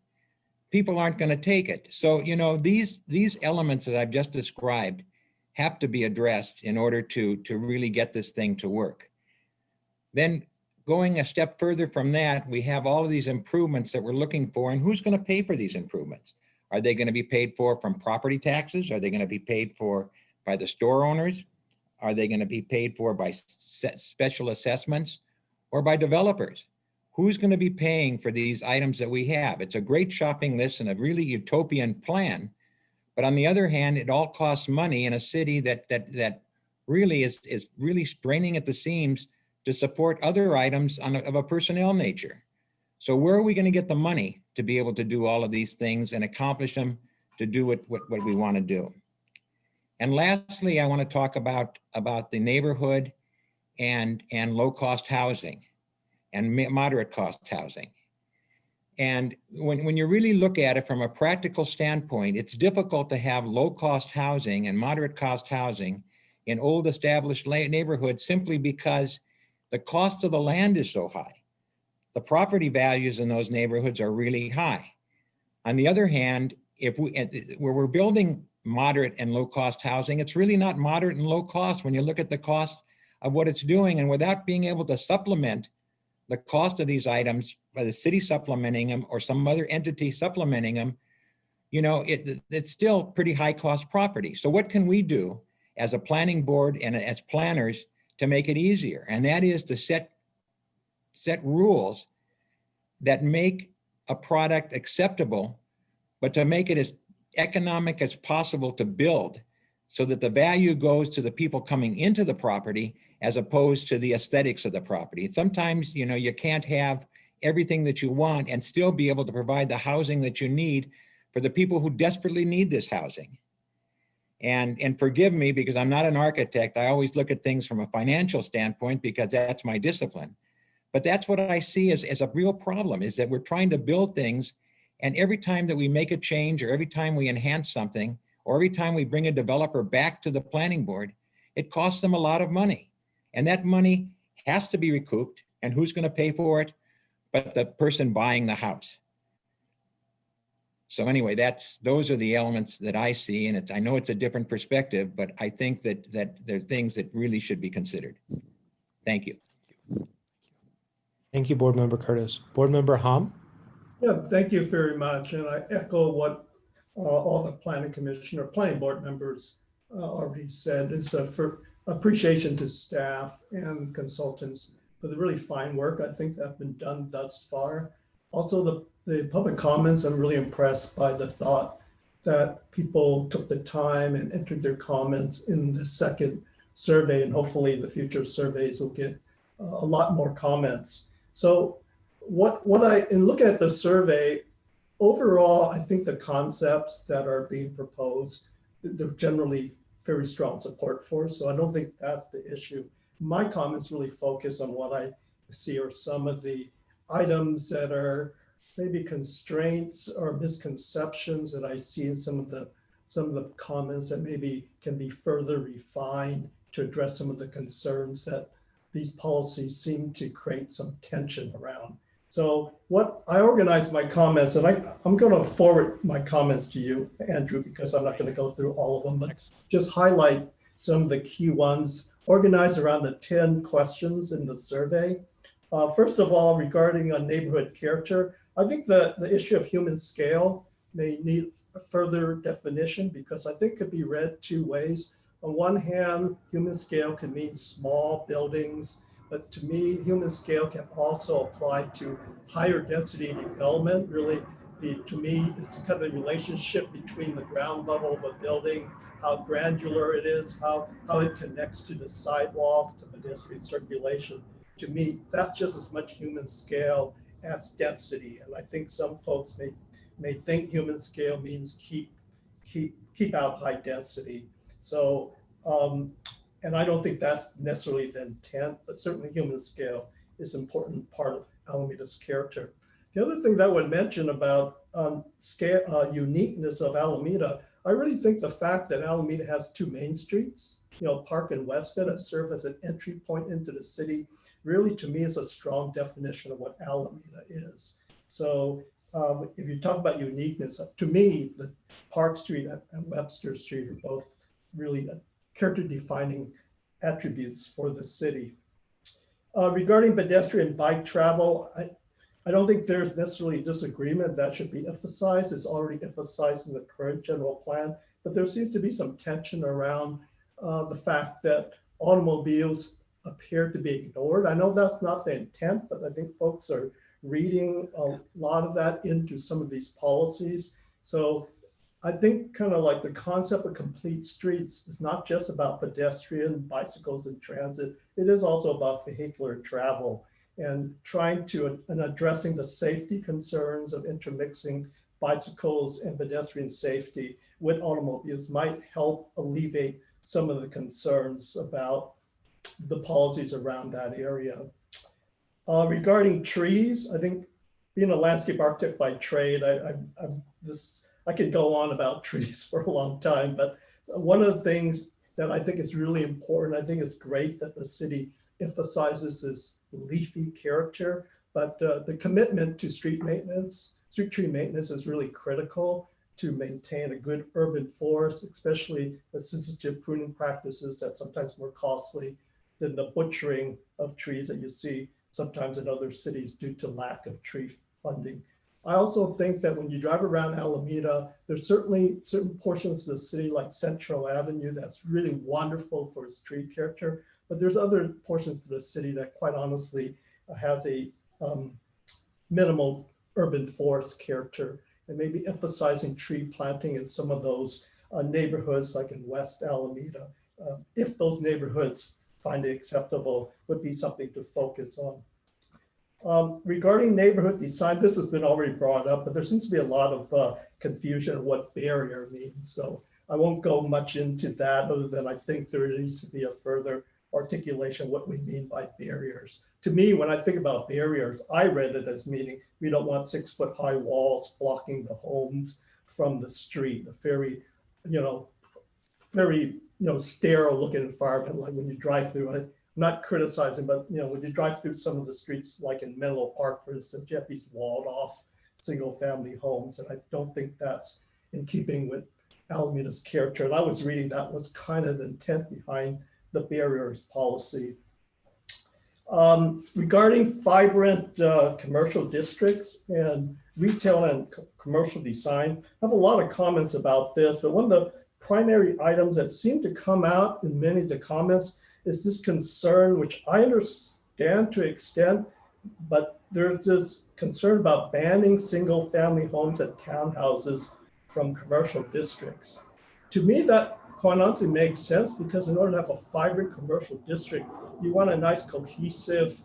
people aren't going to take it. So, you know, these elements that I've just described have to be addressed in order to really get this thing to work. Then going a step further from that, we have all of these improvements that we're looking for, and who's going to pay for these improvements? Are they going to be paid for from property taxes? Are they going to be paid for by the store owners? Are they going to be paid for by special assessments or by developers? Who's going to be paying for these items that we have? It's a great shopping list and a really utopian plan. But on the other hand, it all costs money in a city that really is really straining at the seams to support other items of a personnel nature. So where are we going to get the money to be able to do all of these things and accomplish them to do what we want to do? And lastly, I want to talk about the neighborhood and low-cost housing and moderate cost housing. And when you really look at it from a practical standpoint, it's difficult to have low-cost housing and moderate cost housing in old established neighborhoods simply because the cost of the land is so high. The property values in those neighborhoods are really high. On the other hand, where we're building moderate and low-cost housing, it's really not moderate and low cost when you look at the cost of what it's doing, and without being able to supplement the cost of these items by the city supplementing them or some other entity supplementing them, you know, it's still pretty high cost property. So what can we do as a planning board and as planners to make it easier? And that is to set rules that make a product acceptable, but to make it as economic as possible to build, so that the value goes to the people coming into the property as opposed to the aesthetics of the property. Sometimes, you know, you can't have everything that you want and still be able to provide the housing that you need for the people who desperately need this housing. And forgive me, because I'm not an architect. I always look at things from a financial standpoint because that's my discipline. But that's what I see as a real problem, is that we're trying to build things, and every time that we make a change or every time we enhance something or every time we bring a developer back to the planning board, it costs them a lot of money. And that money has to be recouped. And who's going to pay for it? But the person buying the house. So anyway, those are the elements that I see. And I know it's a different perspective, but I think that there are things that really should be considered. Thank you. Thank you, Board Member Curtis. Board Member Hom? Yeah, thank you very much. And I echo what all the planning board members already said. It's for appreciation to staff and consultants for the really fine work I think that have been done thus far. Also, the public comments, I'm really impressed by the thought that people took the time and entered their comments in the second survey, and hopefully the future surveys will get a lot more comments. So in looking at the survey, overall, I think the concepts that are being proposed, they're generally very strong support for. So I don't think that's the issue. My comments really focus on what I see are some of the items that are maybe constraints or misconceptions that I see in some of the comments that maybe can be further refined to address some of the concerns that these policies seem to create some tension around. So what I organized my comments, and I'm going to forward my comments to you, Andrew, because I'm not going to go through all of them, but just highlight some of the key ones organized around the 10 questions in the survey. First of all, regarding a neighborhood character, I think the issue of human scale may need a further definition because I think it could be read two ways. On one hand, human scale can mean small buildings, but to me, human scale can also apply to higher density development. Really, to me, it's kind of a relationship between the ground level of a building, how granular it is, how it connects to the sidewalk, to pedestrian circulation. To me, that's just as much human scale as density. And I think some folks may think human scale means keep out high density. So, and I don't think that's necessarily the intent, but certainly human scale is an important part of Alameda's character. The other thing that I would mention about uniqueness of Alameda, I really think the fact that Alameda has two main streets, Park and Webster, that serve as an entry point into the city, really to me is a strong definition of what Alameda is. So if you talk about uniqueness, to me, the Park Street and Webster Street are both really character defining attributes for the city. Regarding pedestrian bike travel, I don't think there's necessarily disagreement that should be emphasized. It's already emphasized in the current general plan, but there seems to be some tension around the fact that automobiles appear to be ignored. I know that's not the intent, but I think folks are reading a lot of that into some of these policies. So I think kind of like the concept of complete streets is not just about pedestrian, bicycles, and transit. It is also about vehicular travel and trying to, and addressing the safety concerns of intermixing bicycles and pedestrian safety with automobiles might help alleviate some of the concerns about the policies around that area. Regarding trees, I think being a landscape architect by trade, I could go on about trees for a long time, but one of the things that I think is really important, I think it's great that the city emphasizes this leafy character, but the commitment to street tree maintenance is really critical to maintain a good urban forest, especially the sensitive pruning practices that's sometimes more costly than the butchering of trees that you see sometimes in other cities due to lack of tree funding. I also think that when you drive around Alameda, there's certainly certain portions of the city like Central Avenue that's really wonderful for its tree character, but there's other portions of the city that quite honestly has a minimal urban forest character, and maybe emphasizing tree planting in some of those neighborhoods like in West Alameda, if those neighborhoods find it acceptable, would be something to focus on. Regarding neighborhood design, this has been already brought up, but there seems to be a lot of confusion of what barrier means. So I won't go much into that other than I think there needs to be a further articulation of what we mean by barriers. To me, when I think about barriers, I read it as meaning we don't want 6-foot high walls blocking the homes from the street, a very you know, very, sterile looking environment, like when you drive through it. I'm not criticizing, but when you drive through some of the streets, like in Menlo Park, for instance, you have these walled off single family homes. And I don't think that's in keeping with Alameda's character. And I was reading that was kind of the intent behind the barriers policy. Regarding vibrant commercial districts and retail and commercial design, I have a lot of comments about this, but one of the primary items that seem to come out in many of the comments is this concern, which I understand to an extent, but there's this concern about banning single family homes and townhouses from commercial districts. To me, that quite honestly makes sense, because in order to have a vibrant commercial district, you want a nice cohesive,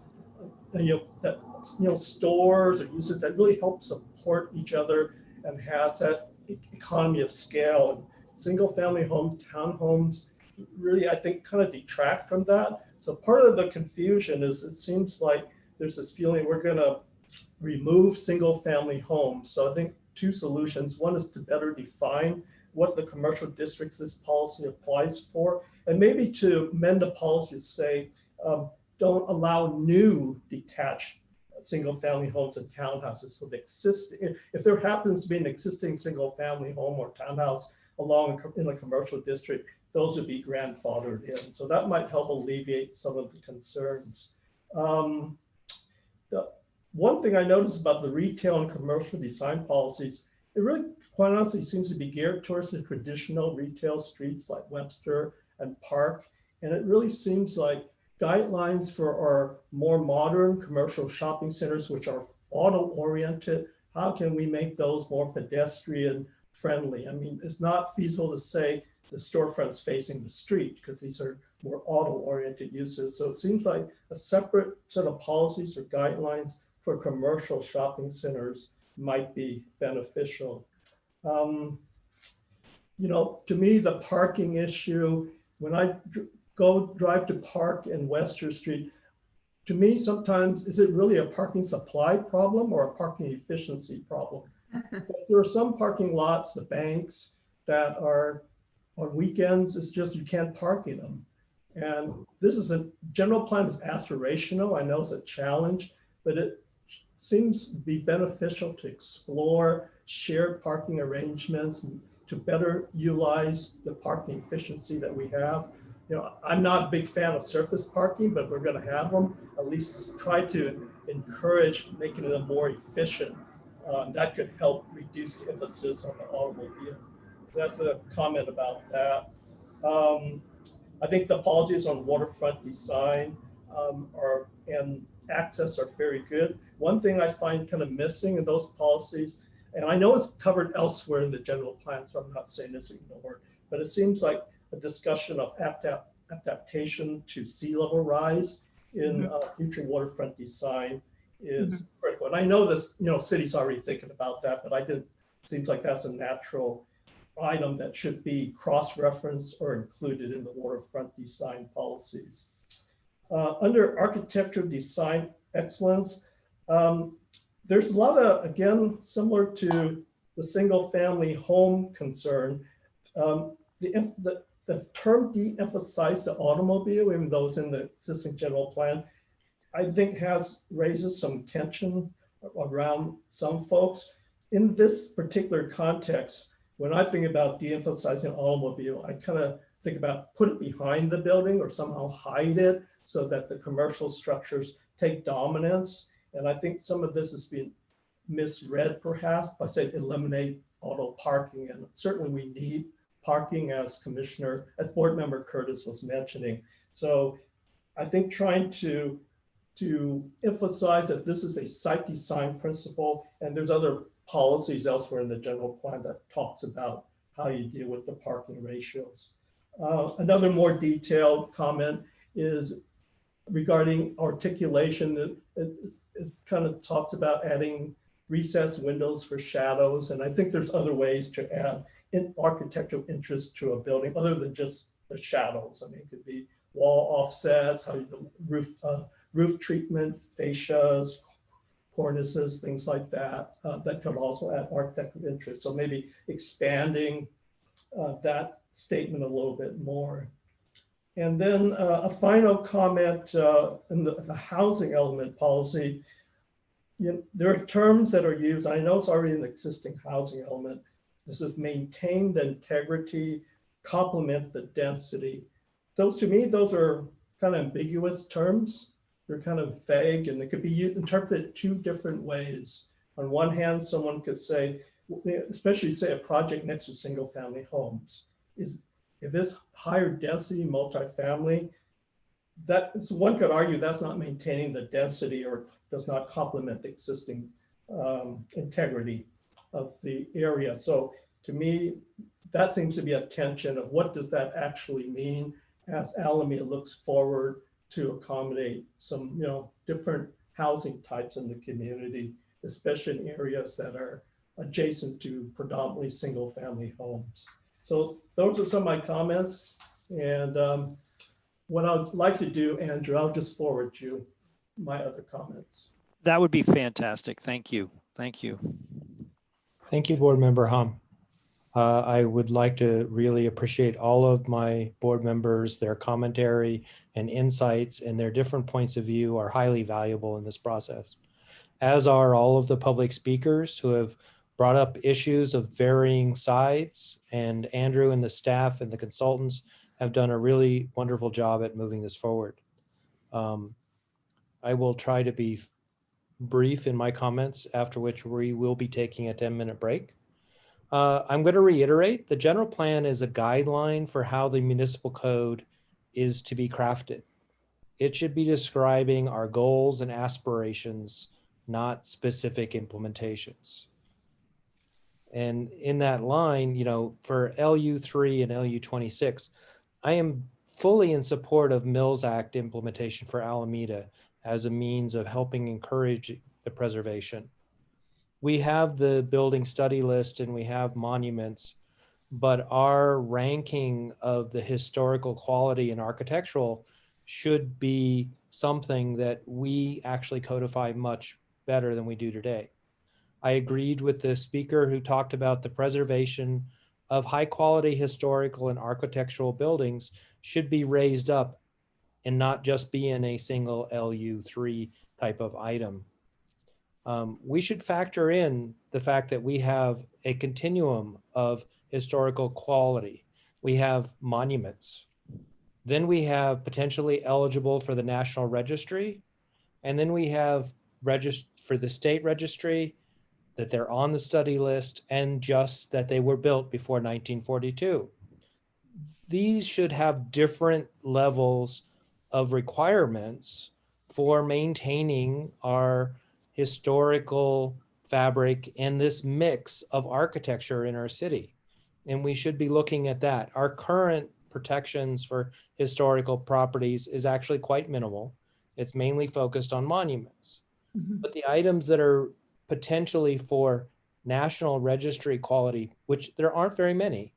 stores or uses that really help support each other and has that economy of scale. And single family homes, townhomes, really, I think, kind of detract from that. So part of the confusion is it seems like there's this feeling we're going to remove single family homes. So I think two solutions. One is to better define what the commercial districts this policy applies for, and maybe to amend the policy to say, don't allow new detached single family homes and townhouses. So the if there happens to be an existing single family home or townhouse in a commercial district, those would be grandfathered in. So that might help alleviate some of the concerns. The one thing I noticed about the retail and commercial design policies, it really, quite honestly, seems to be geared towards the traditional retail streets like Webster and Park. And it really seems like guidelines for our more modern commercial shopping centers, which are auto-oriented, how can we make those more pedestrian friendly? I mean, it's not feasible to say the storefronts facing the street, because these are more auto-oriented uses. So it seems like a separate set of policies or guidelines for commercial shopping centers might be beneficial. To me, the parking issue, when I drive to park in Webster Street, to me, sometimes, is it really a parking supply problem or a parking efficiency problem? There are some parking lots, the banks, that are on weekends, it's just you can't park in them. And this is a general plan is aspirational. I know it's a challenge, but it seems to be beneficial to explore shared parking arrangements and to better utilize the parking efficiency that we have. I'm not a big fan of surface parking, but if we're going to have them, at least try to encourage making them more efficient. That could help reduce the emphasis on the automobile. That's a comment about that. I think the policies on waterfront design and access are very good. One thing I find kind of missing in those policies, and I know it's covered elsewhere in the general plan, so I'm not saying it's ignored, but it seems like a discussion of adaptation to sea level rise in future waterfront design is critical. And I know this, city's already thinking about that, but seems like that's a natural item that should be cross-referenced or included in the waterfront design policies. Under architecture design excellence, there's a lot of, again, similar to the single family home concern, the term de-emphasized the automobile, even those in the existing general plan, I think raises some tension around some folks. In this particular context, when I think about de-emphasizing automobile, I kind of think about put it behind the building or somehow hide it so that the commercial structures take dominance. And I think some of this is being misread perhaps by saying eliminate auto parking. And certainly we need parking, as Board Member Curtis was mentioning. So I think trying to emphasize that this is a site design principle, and there's other policies elsewhere in the general plan that talks about how you deal with the parking ratios. Another more detailed comment is regarding articulation. It kind of talks about adding recessed windows for shadows, and I think there's other ways to add architectural interest to a building other than just the shadows. I mean, it could be wall offsets, how you do roof treatment, fascias, cornices, things like that. That could also add architectural interest. So maybe expanding that statement a little bit more. And then a final comment in the housing element policy. There are terms that are used. I know it's already an existing housing element. This is maintain the integrity, complement the density. Those, to me, those are kind of ambiguous terms. They're kind of vague and they could be interpreted two different ways. On one hand, someone could say, especially say a project next to single family homes, if it's higher density multifamily, one could argue that's not maintaining the density or does not complement the existing integrity of the area. So to me, that seems to be a tension of what does that actually mean as Alameda looks forward to accommodate some different housing types in the community, especially in areas that are adjacent to predominantly single family homes. So those are some of my comments. And what I'd like to do, Andrew, I'll just forward you my other comments. That would be fantastic. Thank you. Thank you. Thank you, Board Member Hum. I would like to really appreciate all of my board members. Their commentary and insights and their different points of view are highly valuable in this process, as are all of the public speakers who have brought up issues of varying sides, and Andrew and the staff and the consultants have done a really wonderful job at moving this forward. I will try to be brief in my comments, after which we will be taking a 10-minute break. I'm going to reiterate, the general plan is a guideline for how the municipal code is to be crafted. It should be describing our goals and aspirations, not specific implementations. And in that line, for LU3 and LU26, I am fully in support of Mills Act implementation for Alameda as a means of helping encourage the preservation. We have the building study list and we have monuments, but our ranking of the historical quality and architectural should be something that we actually codify much better than we do today. I agreed with the speaker who talked about the preservation of high quality historical and architectural buildings should be raised up and not just be in a single LU3 type of item. We should factor in the fact that we have a continuum of historical quality. We have monuments. Then we have potentially eligible for the National Registry. And then we have for the state registry, that they're on the study list, and just that they were built before 1942. These should have different levels of requirements for maintaining our historical fabric and this mix of architecture in our city. And we should be looking at that. Our current protections for historical properties is actually quite minimal. It's mainly focused on monuments. But the items that are potentially for National Registry quality, which there aren't very many,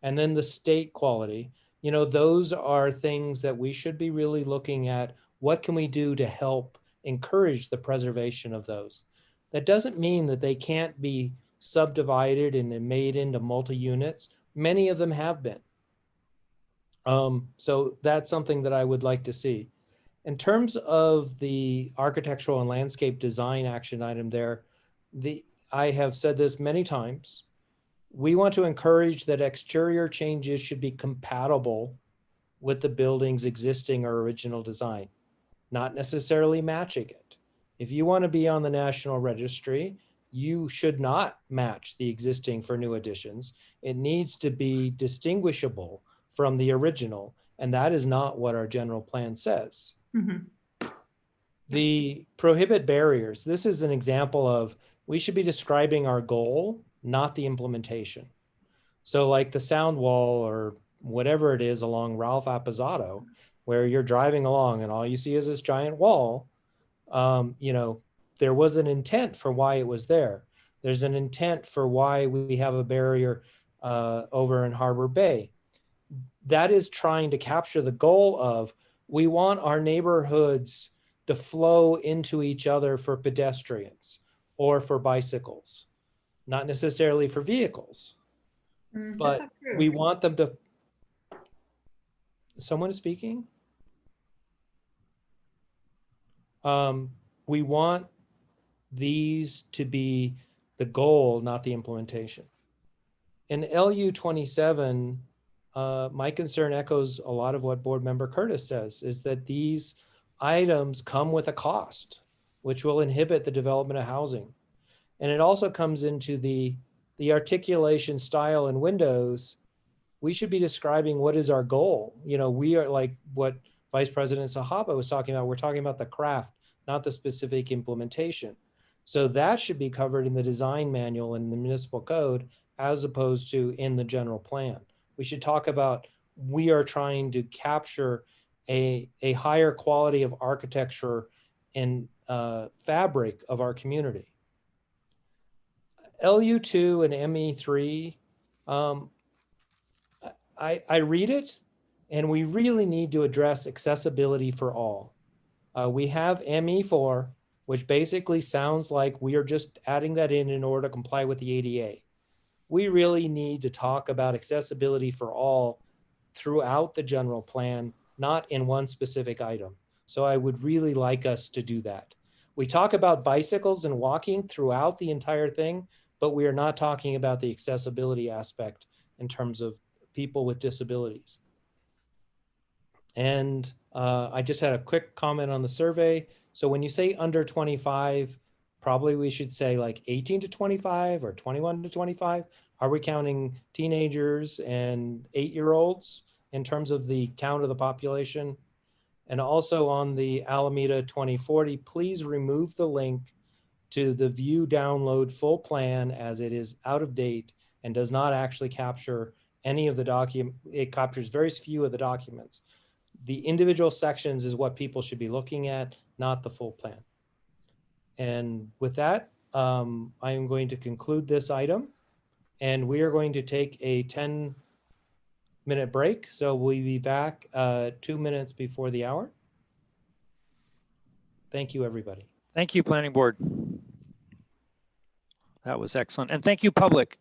and then the state quality, those are things that we should be really looking at. What can we do to help encourage the preservation of those? That doesn't mean that they can't be subdivided and made into multi-units. Many of them have been. So that's something that I would like to see. In terms of the architectural and landscape design action item there, I have said this many times. We want to encourage that exterior changes should be compatible with the building's existing or original design, not necessarily matching it. If you want to be on the National Registry, you should not match the existing for new additions. It needs to be distinguishable from the original, and that is not what our general plan says. The prohibit barriers. This is an example of we should be describing our goal, not the implementation. So like the sound wall or whatever it is along Ralph Appizato, where you're driving along and all you see is this giant wall, there was an intent for why it was there. There's an intent for why we have a barrier over in Harbor Bay. That is trying to capture the goal of we want our neighborhoods to flow into each other for pedestrians or for bicycles, not necessarily for vehicles. That's but not true. we want them to. Someone is speaking? We want these to be the goal, not the implementation. In LU 27, my concern echoes a lot of what Board Member Curtis says, is that these items come with a cost, which will inhibit the development of housing. And it also comes into the articulation style and windows. We should be describing what is our goal. You know, we are like what Vice President Sahaba was talking about. We're talking about the craft, not the specific implementation. So that should be covered in the design manual and the municipal code, as opposed to in the general plan. We should talk about, we are trying to capture a higher quality of architecture and fabric of our community. LU2 and ME3, I read it, and we really need to address accessibility for all. We have ME4, which basically sounds like we are just adding that in order to comply with the ADA. We really need to talk about accessibility for all throughout the general plan, not in one specific item. So I would really like us to do that. We talk about bicycles and walking throughout the entire thing, but we are not talking about the accessibility aspect in terms of people with disabilities. And I just had a quick comment on the survey. So when you say under 25, probably we should say like 18 to 25 or 21 to 25. Are we counting teenagers and 8-year-olds in terms of the count of the population? And also on the Alameda 2040, please remove the link to the view download full plan, as it is out of date and does not actually capture any of the document. It captures very few of the documents. The individual sections is what people should be looking at, not the full plan. And with that, I am going to conclude this item, and we are going to take a 10-minute break. So we'll be back 2 minutes before the hour. Thank you, everybody. Thank you, Planning Board. That was excellent. And thank you, public.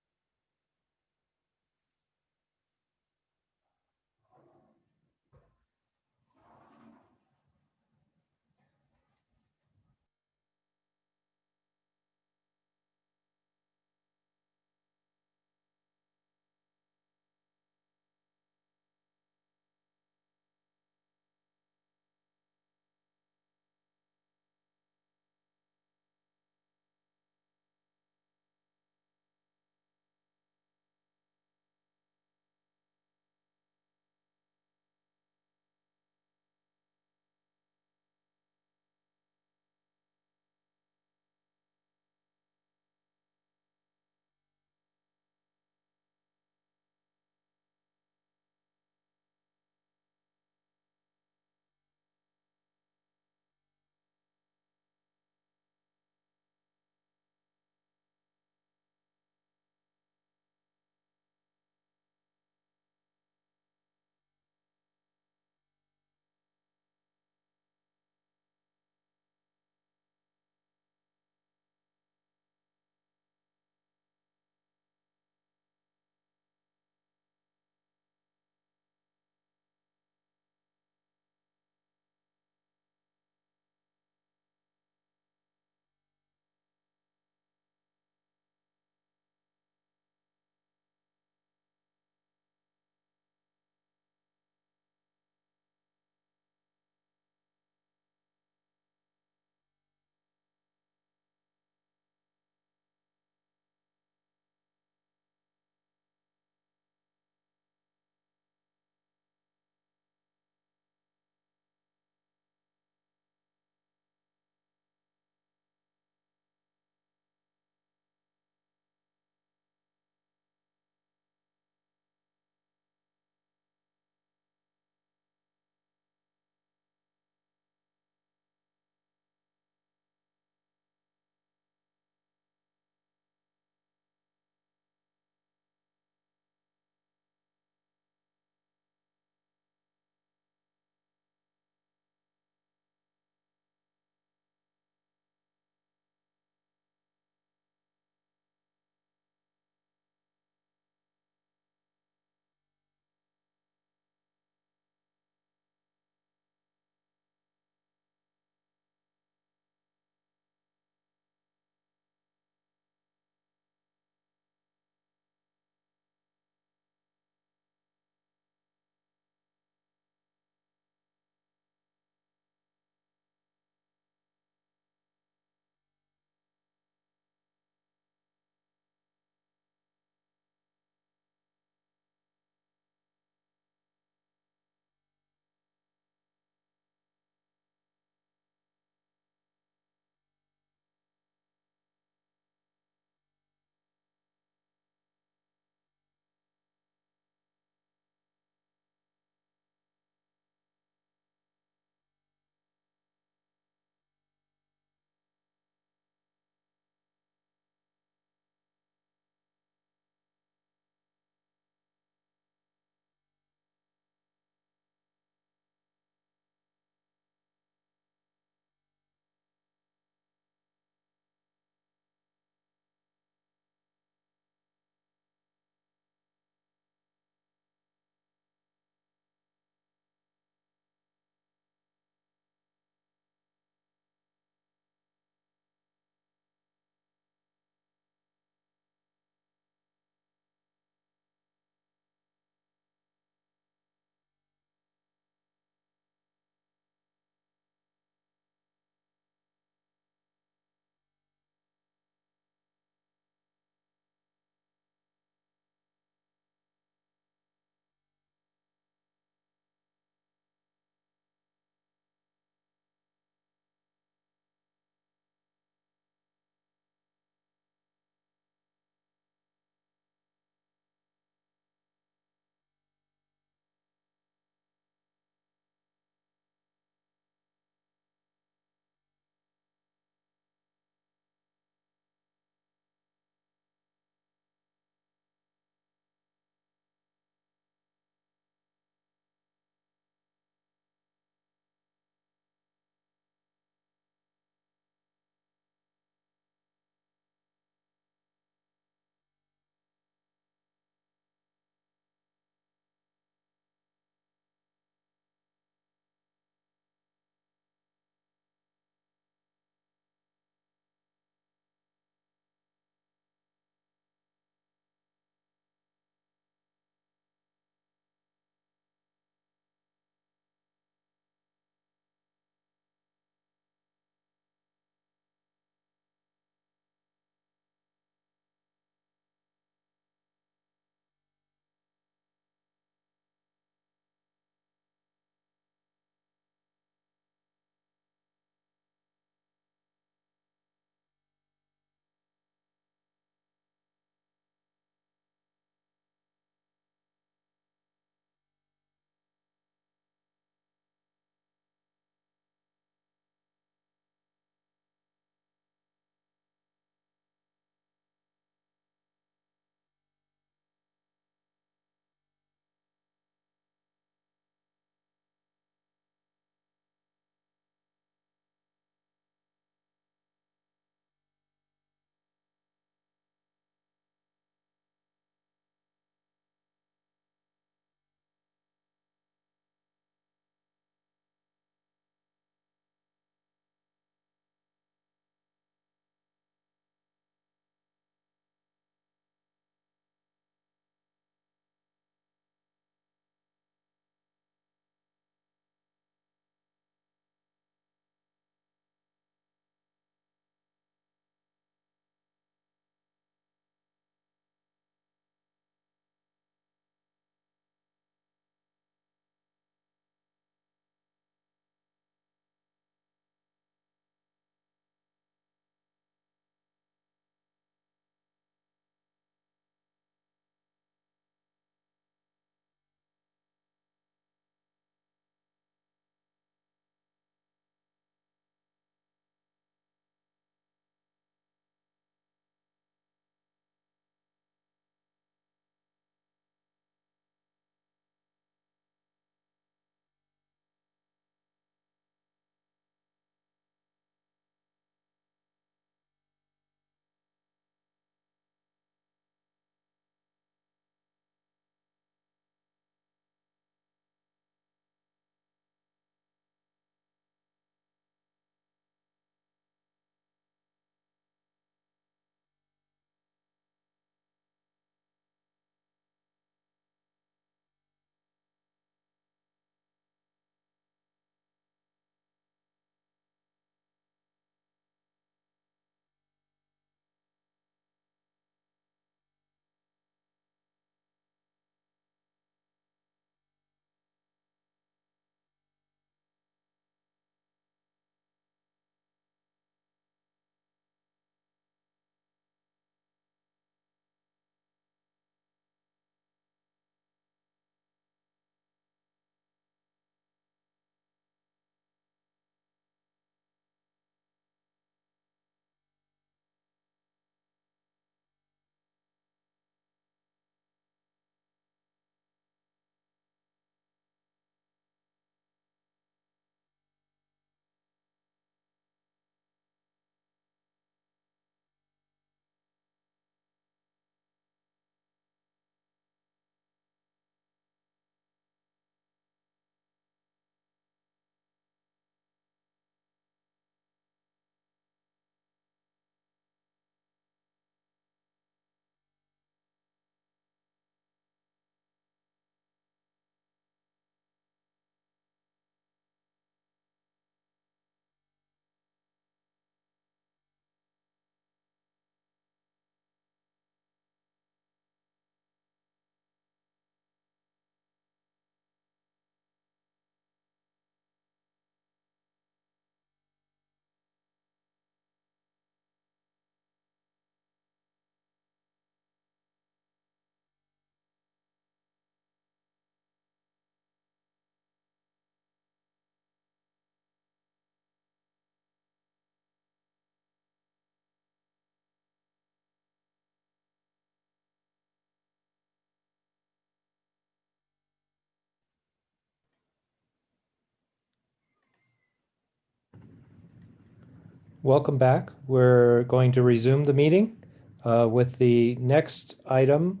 welcome back. We're going to resume the meeting with the next item,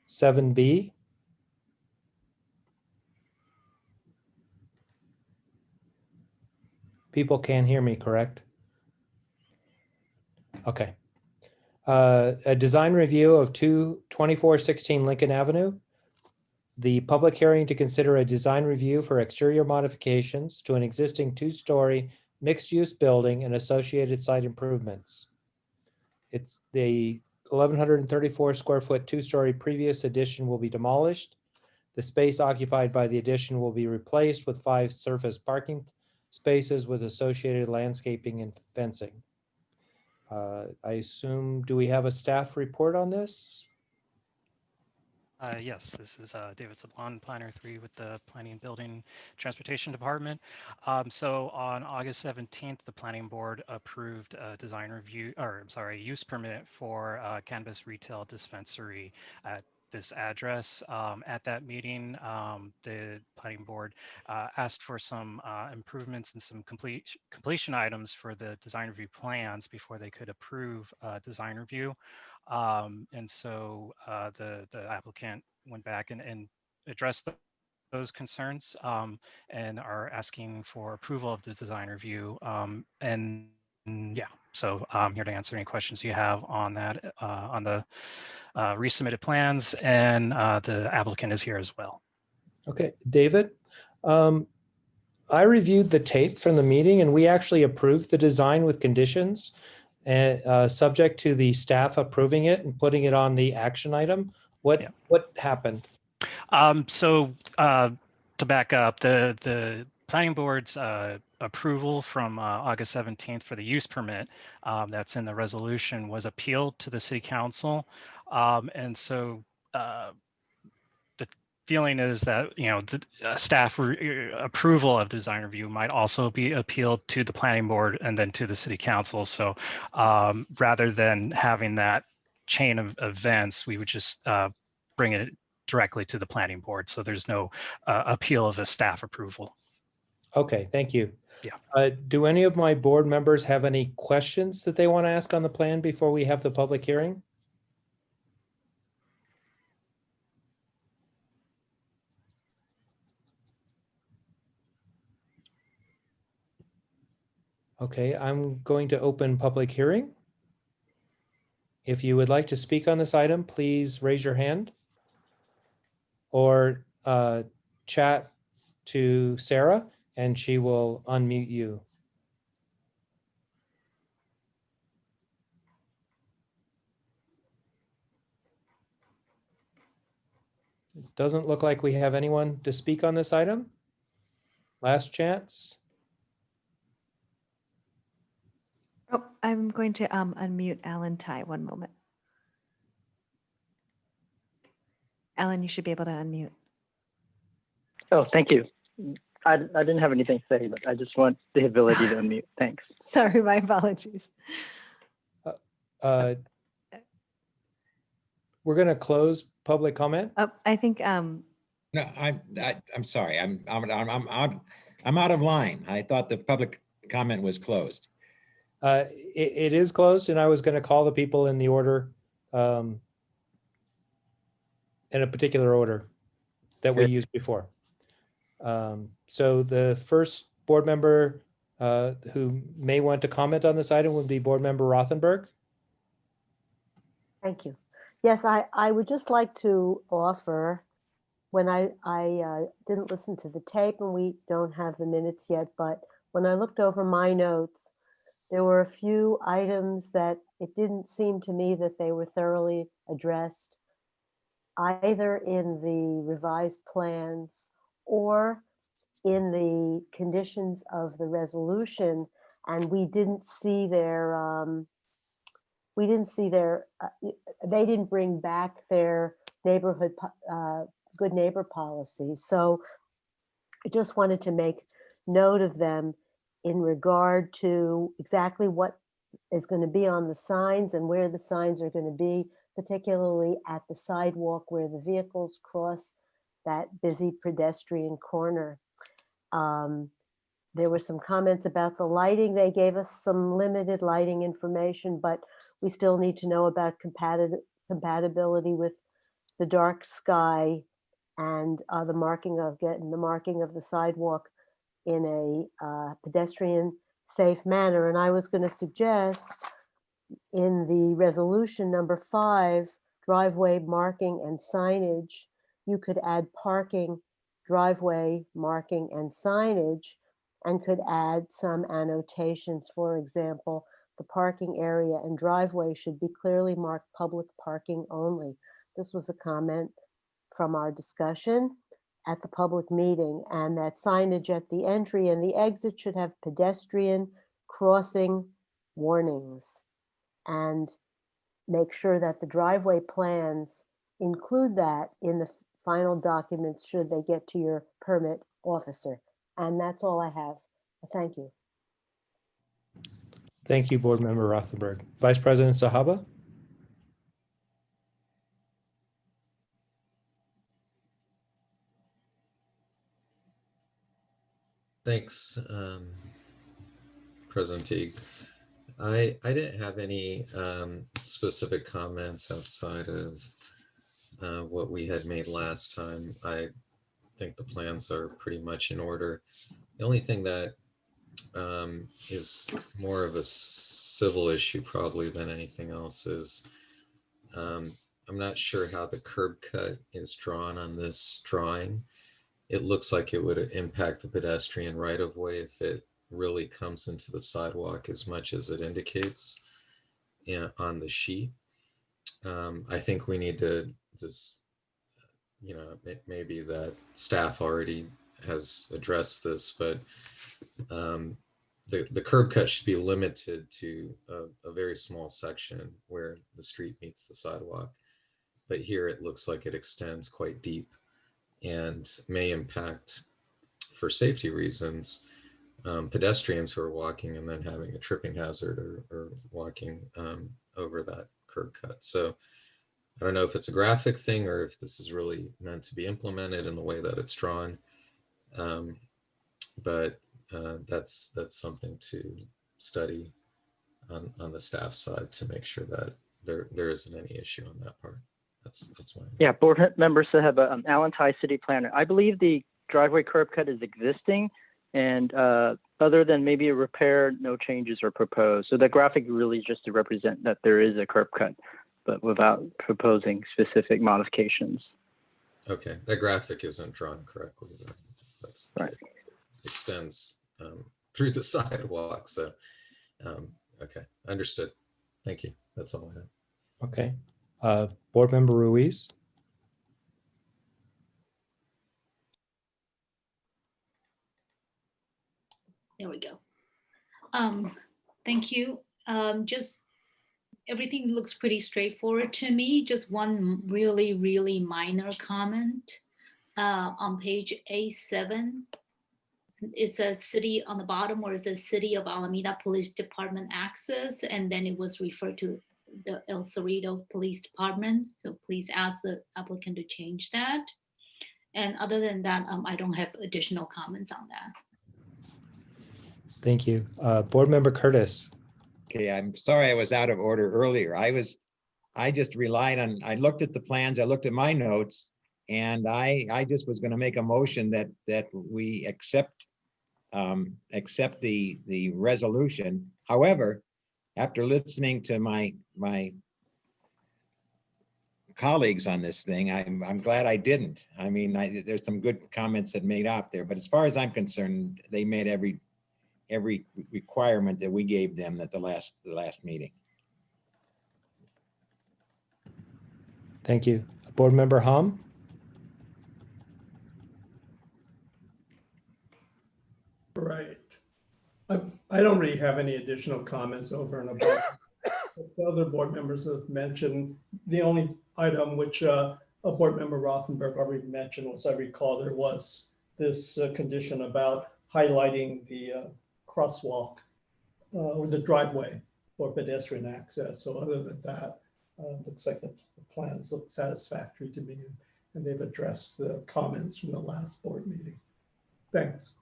7B. People can't hear me, correct? Okay. A design review of 2416 Lincoln Avenue. The public hearing to consider a design review for exterior modifications to an existing two-story mixed-use building and associated site improvements. It's the 1,134 square foot two-story previous addition will be demolished. The space occupied by the addition will be replaced with 5 surface parking spaces with associated landscaping and fencing. I assume, do we have a staff report on this? Yes, this is David Sablon, Planner 3 with the Planning and Building Transportation Department. So on August 17th, the Planning Board approved a design review, or I'm sorry, use permit for cannabis retail dispensary at this address. At that meeting, the Planning Board asked for some improvements and some completion items for the design review plans before they could approve design review. And so the applicant went back and addressed those concerns and are asking for approval of the design review. And yeah, so I'm here to answer any questions you have on that, on the resubmitted plans, and the applicant is here as well. Okay, David, I reviewed the tape from the meeting and we actually approved the design with conditions and subject to the staff approving it and putting it on the action item. What happened? So to back up, the planning board's approval from August 17th for the use permit that's in the resolution was appealed to the city council. And so the feeling is that, you know, the staff approval of design review might also be appealed to the planning board and then to the city council. So rather than having that chain of events, we would just bring it directly to the planning board. So there's no appeal of a staff approval. Okay, thank you. Yeah. Do any of my board members have any questions that they want to ask on the plan before we have the public hearing? Okay, I'm going to open public hearing. If you would like to speak on this item, please raise your hand or chat to Sarah and she will unmute you. It doesn't look like we have anyone to speak on this item. Last chance. Oh, I'm going to unmute Alan Ty. One moment. Alan, you should be able to unmute. Oh, thank you. I didn't have anything to say, but I just want the ability to unmute. Thanks. Sorry, my apologies. We're going to close public comment. I think No, I'm sorry. I'm out of line. I thought the public comment was closed. It is closed, and I was going to call the people in the order, in a particular order that we used before. So the first board member who may want to comment on this item would be Board Member Rothenberg. Thank you. Yes, I would just like to offer, when I didn't listen to the tape and we don't have the minutes yet, but when I looked over my notes, there were a few items that it didn't seem to me that they were thoroughly addressed either in the revised plans or in the conditions of the resolution, and we didn't see their they didn't bring back their neighborhood good neighbor policy. So I just wanted to make note of them in regard to exactly what is going to be on the signs and where the signs are going to be, particularly at the sidewalk where the vehicles cross that busy pedestrian corner. There were some comments about the lighting. They gave us some limited lighting information, but we still need to know about compatibility with the dark sky and the marking of the sidewalk in a pedestrian safe manner. And I was going to suggest in the resolution number 5, driveway marking and signage, you could add parking, driveway marking and signage, and could add some annotations. For example, the parking area and driveway should be clearly marked public parking only. This was a comment from our discussion at the public meeting, and that signage at the entry and the exit should have pedestrian crossing warnings, and make sure that the driveway plans include that in the final documents should they get to your permit officer. And that's all I have. Thank you. Thank you, Board Member Rothenberg. Vice President Sahaba? Thanks, President Teague. I didn't have any specific comments outside of what we had made last time. I think the plans are pretty much in order. The only thing that is more of a civil issue probably than anything else is I'm not sure how the curb cut is drawn on this drawing. It looks like it would impact the pedestrian right of way if it really comes into the sidewalk as much as it indicates on the sheet. I think we need to just, maybe that staff already has addressed this, but the curb cut should be limited to a very small section where the street meets the sidewalk. But here it looks like it extends quite deep and may impact, for safety reasons, pedestrians who are walking and then having a tripping hazard or walking over that curb cut. So I don't know if it's a graphic thing or if this is really meant to be implemented in the way that it's drawn. But that's something to study on the staff side to make sure that there isn't any issue on that part. That's my. Yeah, board member Sahaba, Alan Ty, city planner. I believe the driveway curb cut is existing, and other than maybe a repair, no changes are proposed. So the graphic really is just to represent that there is a curb cut, but without proposing specific modifications. Okay, that graphic isn't drawn correctly. That's right. It extends through the sidewalk. So, okay, understood. Thank you. That's all I have. Okay. Board Member Ruiz? There we go. Thank you. Just everything looks pretty straightforward to me. Just one really, really minor comment. On page A7, it says city on the bottom where it says City of Alameda Police Department access, and then it was referred to the El Cerrito Police Department. So please ask the applicant to change that. And other than that, I don't have additional comments on that. Thank you. Board Member Curtis? Okay, I'm sorry I was out of order earlier. I just relied on, I looked at the plans, I looked at my notes, and I just was going to make a motion that we accept the resolution. However, after listening to my colleagues on this thing, I'm glad I didn't. I mean, there's some good comments that made out there, but as far as I'm concerned, they made every requirement that we gave them at the last meeting. Thank you. Board Member Hom? Right. I don't really have any additional comments over and above what the other board members have mentioned. The only item which a board member Rothenberg already mentioned was, I recall, there was this condition about highlighting the crosswalk or the driveway for pedestrian access. So other than that, looks like the plans look satisfactory to me, and they've addressed the comments from the last board meeting. Thanks.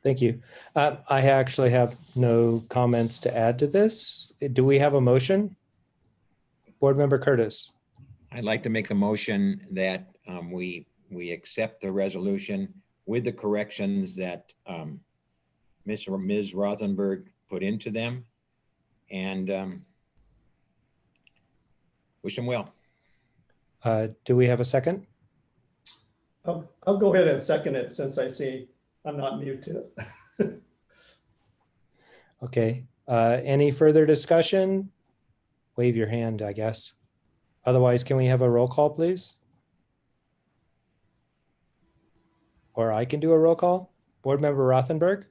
Thank you. I actually have no comments to add to this. Do we have a motion? Board Member Curtis. I'd like to make a motion that we accept the resolution with the corrections that Ms. Rothenberg put into them, and wish them well. Do we have a second? I'll go ahead and second it since I see I'm not muted. Okay. Any further discussion? Wave your hand, I guess. Otherwise, can we have a roll call, please? Or I can do a roll call. Board Member Rothenberg?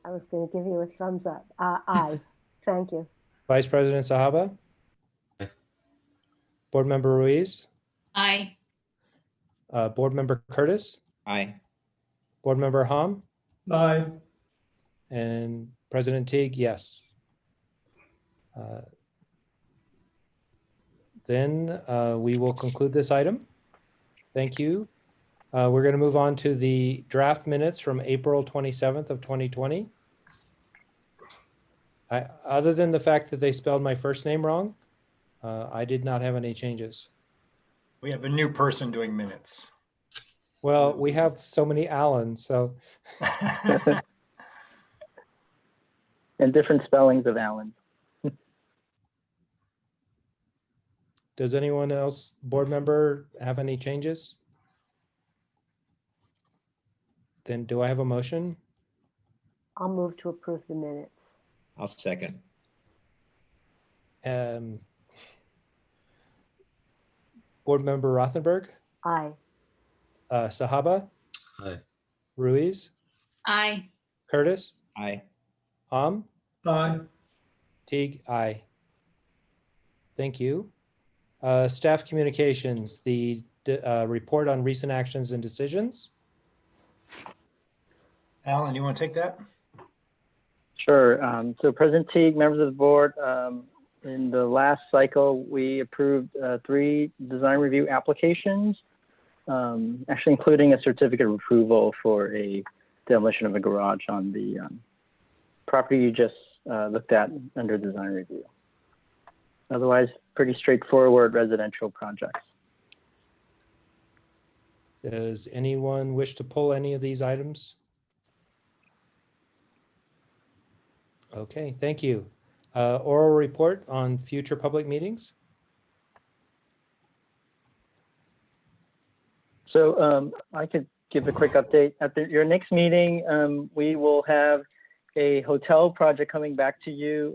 I was going to give you a thumbs up. Aye. Thank you. Vice President Sahaba? Aye. Board Member Ruiz? Aye. Board Member Curtis? Aye. Board Member Hom? Aye. And President Teague, yes. Then we will conclude this item. Thank you. We're going to move on to the draft minutes from April 27th of 2020. Other than the fact that they spelled my first name wrong, I did not have any changes. We have a new person doing minutes. Well, we have so many Allens, so. And different spellings of Allen. Does anyone else, board member, have any changes? Then do I have a motion? I'll move to approve the minutes. I'll second. Board member Rothenberg, Aye. Sahaba, Aye. Ruiz, Aye. Curtis, Aye. Hom, Aye. Teague, aye. Thank you. Staff communications, the report on recent actions and decisions. Alan, you want to take that? Sure. So President Teague, members of the board, in the last cycle, we approved 3 design review applications, actually including a certificate of approval for a demolition of a garage on the property you just looked at under design review. Otherwise, pretty straightforward residential projects. Does anyone wish to pull any of these items? Okay, thank you. Oral report on future public meetings. So I could give a quick update. At your next meeting, we will have a hotel project coming back to you.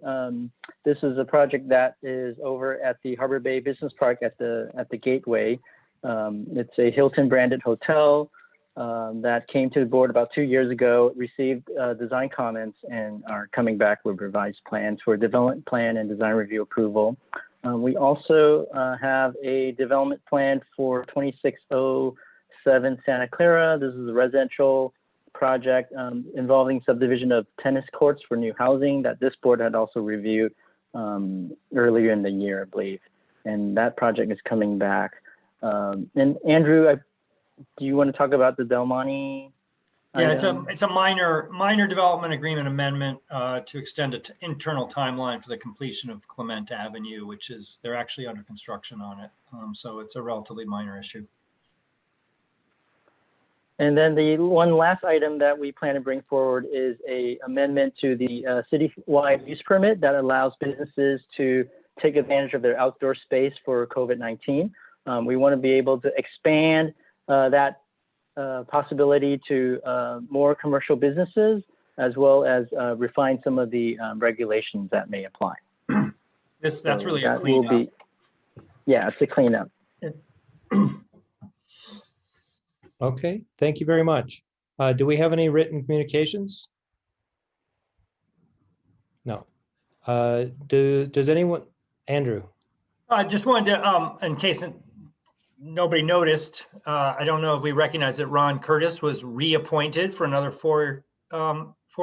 This is a project that is over at the Harbor Bay Business Park at the Gateway. It's a Hilton branded hotel that came to the board about 2 years ago, received design comments, and are coming back with revised plans for development plan and design review approval. We also have a development plan for 2607 Santa Clara. This is a residential project involving subdivision of tennis courts for new housing that this board had also reviewed earlier in the year, I believe. And that project is coming back. And Andrew, do you want to talk about the Del Monte? Yeah, it's a minor development agreement amendment to extend an internal timeline for the completion of Clement Avenue, which is, they're actually under construction on it. So it's a relatively minor issue. And then the one last item that we plan to bring forward is a amendment to the citywide use permit that allows businesses to take advantage of their outdoor space for COVID-19. We want to be able to expand that possibility to more commercial businesses, as well as refine some of the regulations that may apply. That's really a cleanup. Yeah, it's a cleanup. Okay, thank you very much. Do we have any written communications? No. Does anyone, Andrew? I just wanted to, in case nobody noticed, I don't know if we recognize that Ron Curtis was reappointed for another 4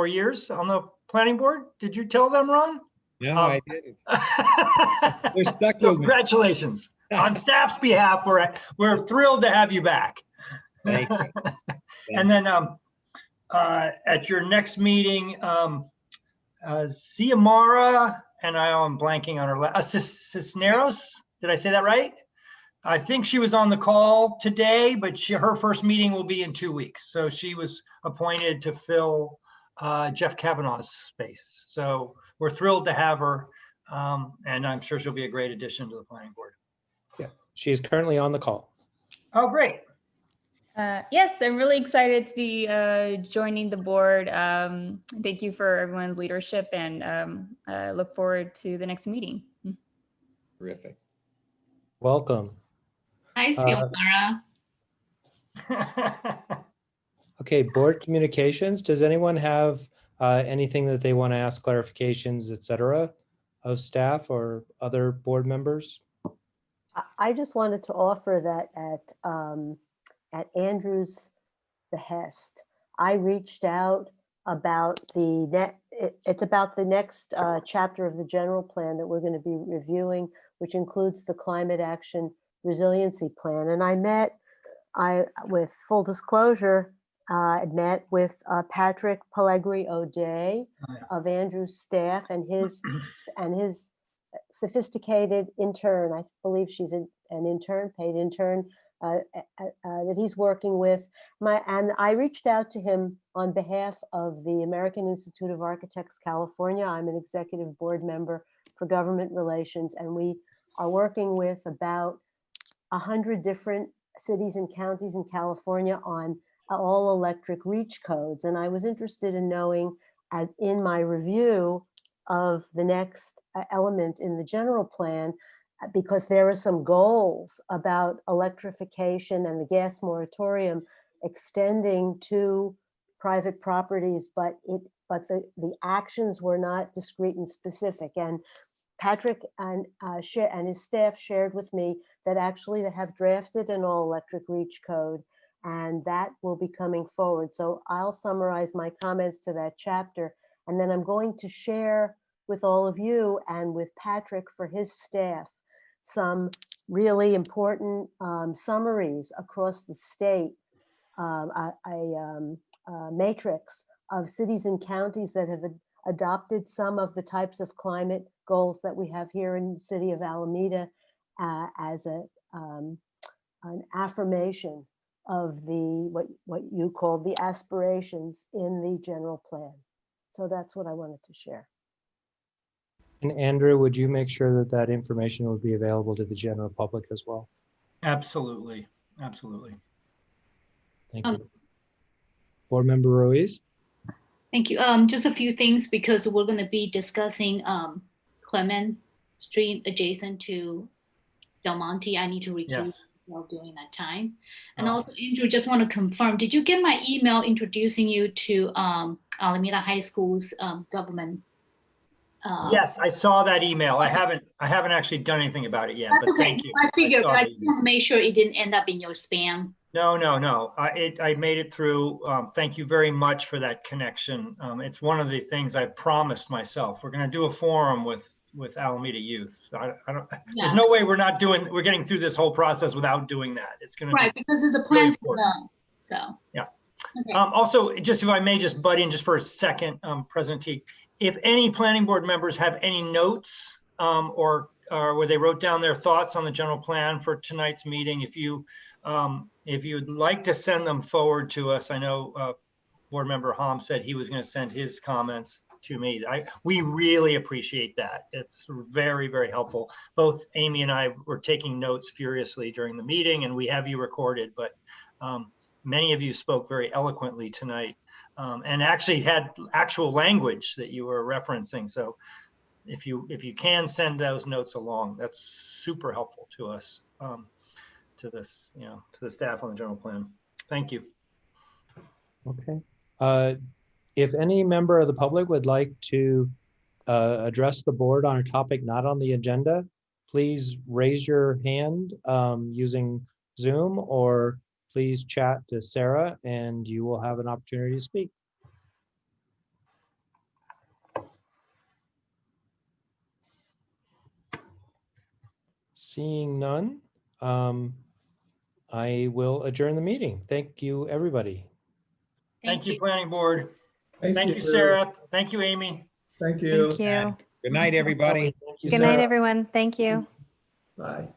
years on the planning board. Did you tell them, Ron? No, I didn't. They're stuck with me. Congratulations. On staff's behalf, we're thrilled to have you back. Thank you. And then at your next meeting, Xiomara, and I'm blanking on her, Cisneros, did I say that right? I think she was on the call today, but her first meeting will be in 2 weeks. So she was appointed to fill Jeff Kavanaugh's space. So we're thrilled to have her, and I'm sure she'll be a great addition to the planning board. Yeah, she is currently on the call. Oh, great. Yes, I'm really excited to be joining the board. Thank you for everyone's leadership, and look forward to the next meeting. Terrific. Welcome. Hi, Xiomara. Okay, board communications. Does anyone have anything that they want to ask, clarifications, et cetera, of staff or other board members? I just wanted to offer that at Andrew's behest, I reached out about it's about the next chapter of the general plan that we're going to be reviewing, which includes the climate action resiliency plan. And with full disclosure, I met with Patrick Pellegri O'Day of Andrew's staff and his sophisticated intern. I believe she's an intern, paid intern, that he's working with. And I reached out to him on behalf of the American Institute of Architects, California. I'm an executive board member for government relations, and we are working with about 100 different cities and counties in California on all electric reach codes. And I was interested in knowing, in my review of the next element in the general plan, because there are some goals about electrification and the gas moratorium extending to private properties, but the actions were not discrete and specific. And Patrick and his staff shared with me that actually they have drafted an all-electric reach code, and that will be coming forward. So I'll summarize my comments to that chapter, and then I'm going to share with all of you and with Patrick for his staff some really important summaries across the state, a matrix of cities and counties that have adopted some of the types of climate goals that we have here in the city of Alameda, as an affirmation of what you call the aspirations in the general plan. So that's what I wanted to share. And Andrew, would you make sure that that information would be available to the general public as well? Absolutely. Absolutely. Thank you. Board Member Ruiz? Thank you. Just a few things, because we're going to be discussing Clement Street adjacent to Del Monte. I need to recuse myself during that time. And also, Andrew, just want to confirm, did you get my email introducing you to Alameda High School's government? Yes, I saw that email. I haven't actually done anything about it yet, but okay. Thank you. I figured, but I just want to make sure it didn't end up in your spam. No. I made it through. Thank you very much for that connection. It's one of the things I promised myself. We're going to do a forum with Alameda Youth. There's no way we're getting through this whole process without doing that. It's going to be because it's a plan for them. So yeah. Okay. Also, just if I may just butt in just for a second, President Teague, if any planning board members have any notes or where they wrote down their thoughts on the general plan for tonight's meeting, if you'd like to send them forward to us, I know Board Member Hom said he was going to send his comments to me. We really appreciate that. It's very, very helpful. Both Amy and I were taking notes furiously during the meeting, and we have you recorded, but many of you spoke very eloquently tonight, and actually had actual language that you were referencing. So if you can send those notes along, that's super helpful to us, to this, to the staff on the general plan. Thank you. Okay. If any member of the public would like to address the board on a topic not on the agenda, please raise your hand using Zoom, or please chat to Sarah and you will have an opportunity to speak. Seeing none, I will adjourn the meeting. Thank you, everybody. Thank you, Planning Board. Thank Thank you, Sarah. Thank you, Amy. Thank you. Thank you. Good night, everybody. Thank you, Good night, Sarah. everyone. Thank you. Bye.